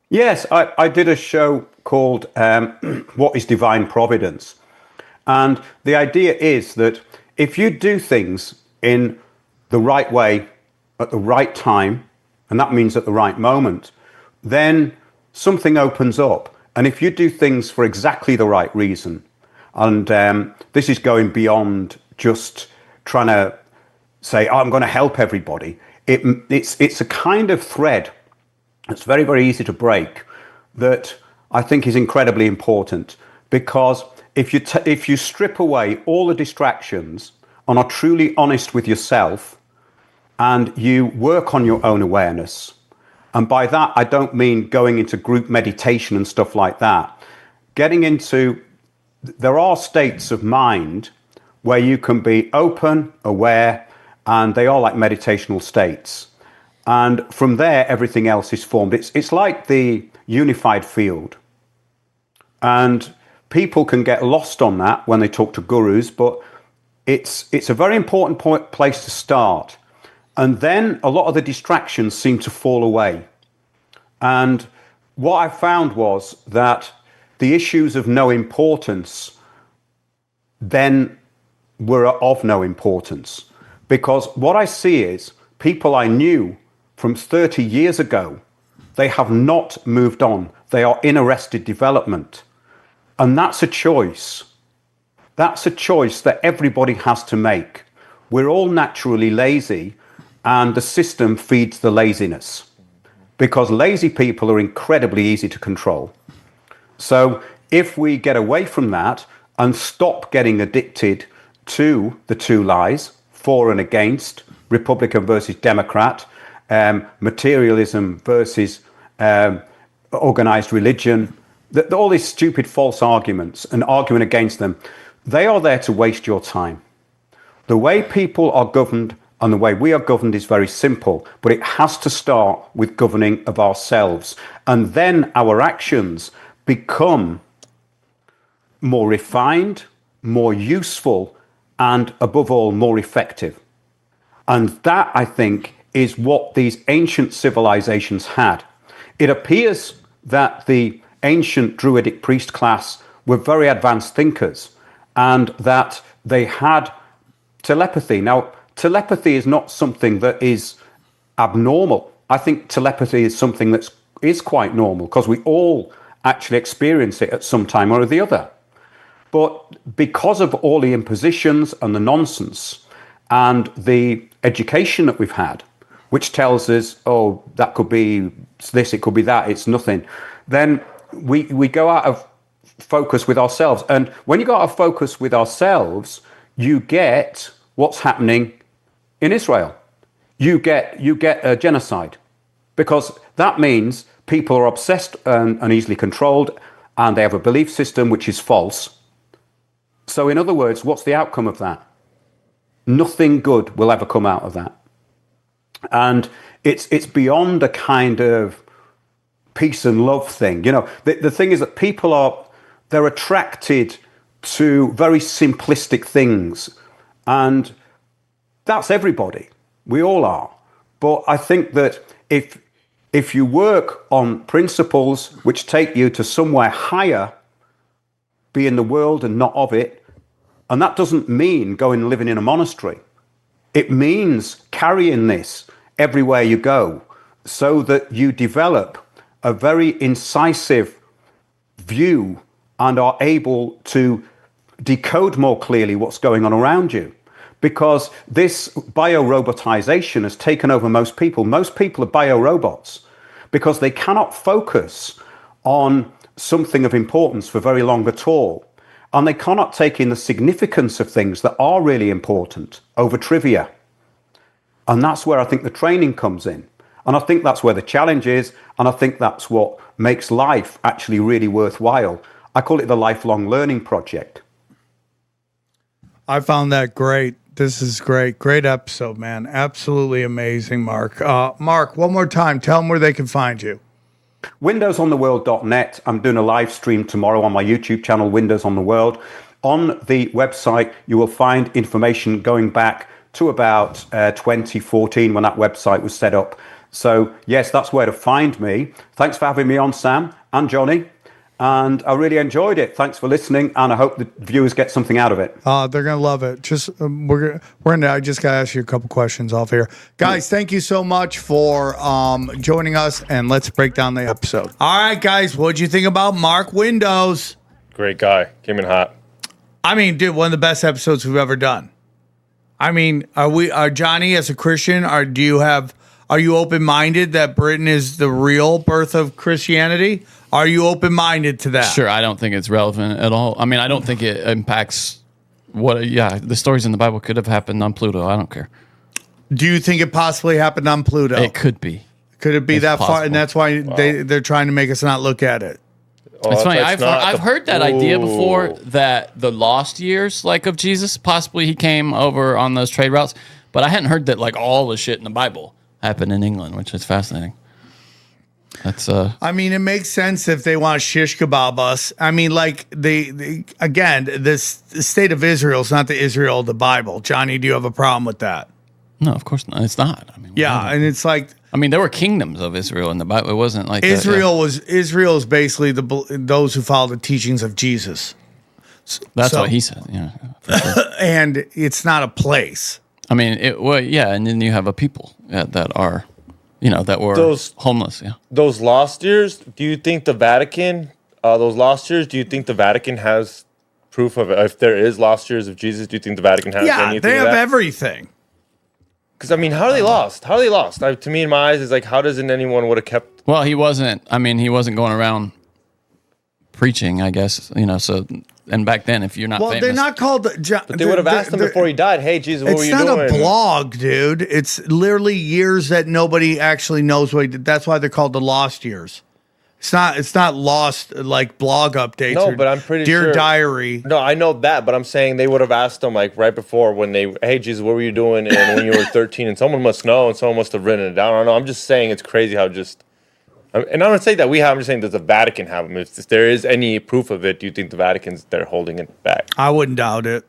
Yes, I did a show called What is Divine Providence? And the idea is that if you do things in the right way, at the right time, and that means at the right moment, then something opens up. And if you do things for exactly the right reason, and this is going beyond just trying to say, I'm going to help everybody. It's a kind of thread. It's very, very easy to break that I think is incredibly important, because if you strip away all the distractions and are truly honest with yourself and you work on your own awareness, and by that I don't mean going into group meditation and stuff like that, there are states of mind where you can be open, aware, and they are like meditational states. And from there, everything else is formed. It's like the unified field. And people can get lost on that when they talk to gurus, but it's a very important place to start. And then a lot of the distractions seem to fall away. And what I found was that the issues of no importance then were of no importance. Because what I see is people I knew from 30 years ago, they have not moved on. They are in arrested development. And that's a choice. That's a choice that everybody has to make. We're all naturally lazy, and the system feeds the laziness, because lazy people are incredibly easy to control. So if we get away from that and stop getting addicted to the two lies, for and against, Republican versus Democrat, materialism versus organized religion, all these stupid false arguments and arguing against them, they are there to waste your time. The way people are governed and the way we are governed is very simple, but it has to start with governing of ourselves. And then our actions become more refined, more useful, and above all, more effective. And that, I think, is what these ancient civilizations had. It appears that the ancient Druidic priest class were very advanced thinkers, and that they had telepathy. Now, telepathy is not something that is abnormal. I think telepathy is something that is quite normal, because we all actually experience it at some time or the other. But because of all the impositions and the nonsense and the education that we've had, which tells us, oh, that could be this, it could be that, it's nothing, then we go out of focus with ourselves. And when you go out of focus with ourselves, you get what's happening in Israel. You get a genocide, because that means people are obsessed and easily controlled, and they have a belief system which is false. So in other words, what's the outcome of that? Nothing good will ever come out of that. And it's beyond a kind of peace and love thing. You know, the thing is that people they're attracted to very simplistic things. And that's everybody. We all are. But I think that if you work on principles which take you to somewhere higher, be in the world and not of it, and that doesn't mean going and living in a monastery. It means carrying this everywhere you go so that you develop a very incisive view and are able to decode more clearly what's going on around you. Because this biorobotization has taken over most people. Most people are biorobots because they cannot focus on something of importance for very long at all. And they cannot take in the significance of things that are really important over trivia. And that's where I think the training comes in. And I think that's where the challenge is. And I think that's what makes life actually really worthwhile. I call it the lifelong learning project. I found that great. This is great. Great episode, man. Absolutely amazing, Mark. Mark, one more time, tell them where they can find you. WindowsOnTheWorld.net. I'm doing a live stream tomorrow on my YouTube channel, Windows on the World. On the website, you will find information going back to about 2014 when that website was set up. So, yes, that's where to find me. Thanks for having me on, Sam and Johnny. And I really enjoyed it. Thanks for listening, and I hope the viewers get something out of it. They're gonna love it. Just we're gonna. I just gotta ask you a couple questions off here, guys. Thank you so much for joining us, and let's break down the episode. All right, guys, what'd you think about Mark Windows? Great guy. Came in hot. I mean, dude, one of the best episodes we've ever done. I mean, are Johnny, as a Christian, are you open-minded that Britain is the real birth of Christianity? Are you open-minded to that? Sure, I don't think it's relevant at all. I mean, I don't think it impacts the stories in the Bible could have happened on Pluto. I don't care. Do you think it possibly happened on Pluto? It could be. Could it be It's that far? possible. And that's why they're trying to make us not look at it. It's funny. I've heard that idea before, that the lost years, like, of Jesus, possibly he came over on those trade routes, but I hadn't heard that like all the shit in the Bible happened in England, which is fascinating. That's I mean, it makes sense if they want to shish kebab us. I mean, like the state of Israel is not the Israel of the Bible. Johnny, do you have a problem with that? no, of course not. It's not. I mean, Yeah, and it's like I mean, there were kingdoms of Israel in the Bible. It wasn't like Israel is basically those who follow the teachings of Jesus. That's so- what he said. Yeah, for sure. And it's not a place. I mean, and then you have a people that are, that were homeless. Yeah. Those lost years, do you think the Vatican, do you think the Vatican has proof of it? If there is lost years of Jesus, do you think the Vatican has anything they have of that? everything. Because, I mean, how are they lost? How are they lost? To me, in my eyes, it's like, how doesn't anyone would have kept... Well, he wasn't going around preaching, I guess, so... And back then, if you're not famous... they're not called... But they would have asked him before he died, hey, Jesus, what were you doing? It's not a blog, dude. It's literally years that nobody actually knows what he did. That's why they're called the lost years. It's not lost like blog updates. No, but I'm pretty sure... Dear Diary. No, I know that, but I'm saying they would have asked him like right before when they... Hey, Jesus, what were you doing when you were 13? And someone must know, and someone must have written it down. I don't know. I'm just saying it's crazy how just... And I'm not saying that we have. I'm just saying does the Vatican have them? If there is any proof of it, do you think the Vatican's there holding it back? I wouldn't doubt it.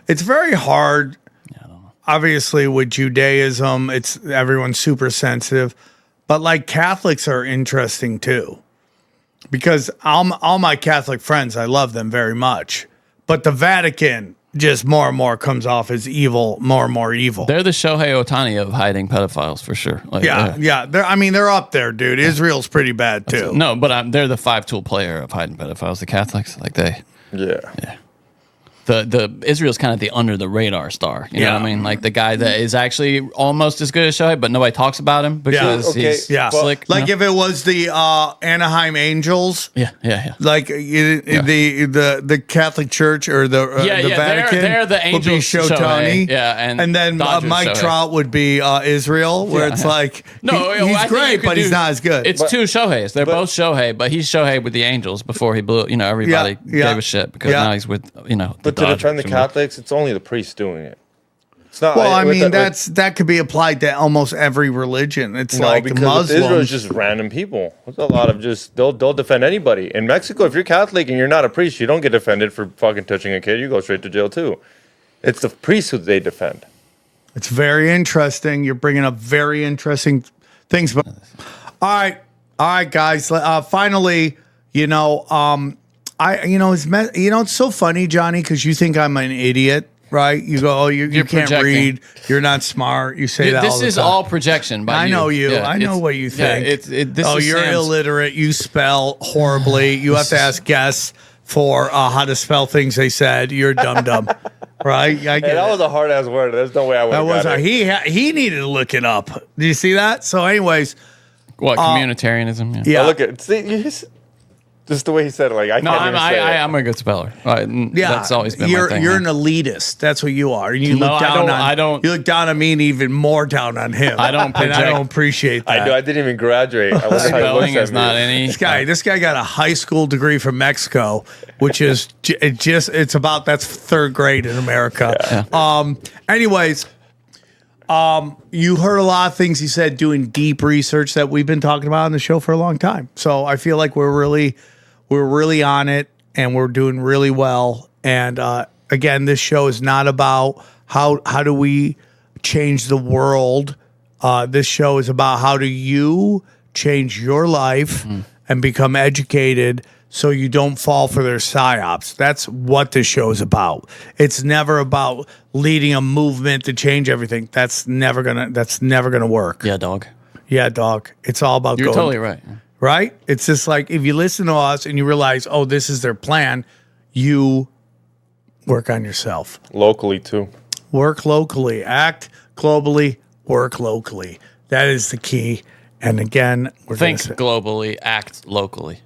It's very hard. Yeah, I don't know. Obviously, with Judaism, everyone's super sensitive, but like Catholics are interesting too, because all my Catholic friends, I love them very much, but the Vatican just more and more comes off as evil, more and more evil. They're the Shohei Ohtani of hiding pedophiles for sure. Like, Yeah. They're up there, dude. Israel's pretty bad too. No, but they're the 5-tool player of hiding pedophiles. The Catholics, like they. Yeah. The Israel's kind of the under the radar star. You know what I mean? Like the guy that is actually almost as good as Shohei, but nobody talks about him because he's slick. Like if it was the Anaheim Angels. Yeah. Like the Catholic Church or the Vatican. They're the Angels. Would be Shohei. Yeah, and then Mike Shohei. Trout would be Israel, where it's like he's great, but he's not as good. It's two Shoheis. They're both Shohei, but he's Shohei with the Angels before he blew. Everybody gave a shit because now he's with But to defend the Catholics, it's only the priests doing it. It's not. Well, I mean, that could be applied to almost every religion. It's like the because Israel is Muslims. just random people. There's a lot of just they'll defend anybody. In Mexico, if you're Catholic and you're not a priest, you don't get defended for fucking touching a kid. You go straight to jail too. It's the priests who they defend. It's very interesting. You're bringing up very interesting things. But all right, guys. Finally, it's so funny, Johnny, because you think I'm an idiot, right? You go, oh, you can't projecting. read. You're not smart. You say that all This the is time. all projection. By I you. know you. Yeah, I know what you think. You're You're illiterate. You spell horribly. You have to ask guests for how to spell things they said. You're dumb. Right? I get That it. was a hard ass word. There's no way I would That have was got it. he needed to look it up. Do you see that? So, anyways, What communitarianism? Yeah. yeah. Now look at just the way he said it. Like I No, can't even say it. I'm a good speller. That's always been you're, my thing. You're man. an elitist. That's what you are. And you No, look down I don't. You look down on me and even more down on him. I don't And project. I don't appreciate that. I do. I didn't even graduate. I wonder how he Spelling looks is at not me. any. This guy got a high school degree from Mexico, which is that's third grade in America. Yeah. Anyways, you heard a lot of things he said doing deep research that we've been talking about on the show for a long time. So I feel like we're really on it and we're doing really well. And again, this show is not about how do we change the world. This show is about how do you change your life and become educated so you don't fall for their psyops. That's what this show is about. It's never about leading a movement to change everything. That's never gonna work. Yeah, dog. Yeah, dog. It's all about You're going, totally right. right? It's just like if you listen to us and you realize, oh, this is their plan, you work on yourself. Locally too. Work locally, act globally, work locally. That is the key. And again, we're Think gonna say, globally, act locally.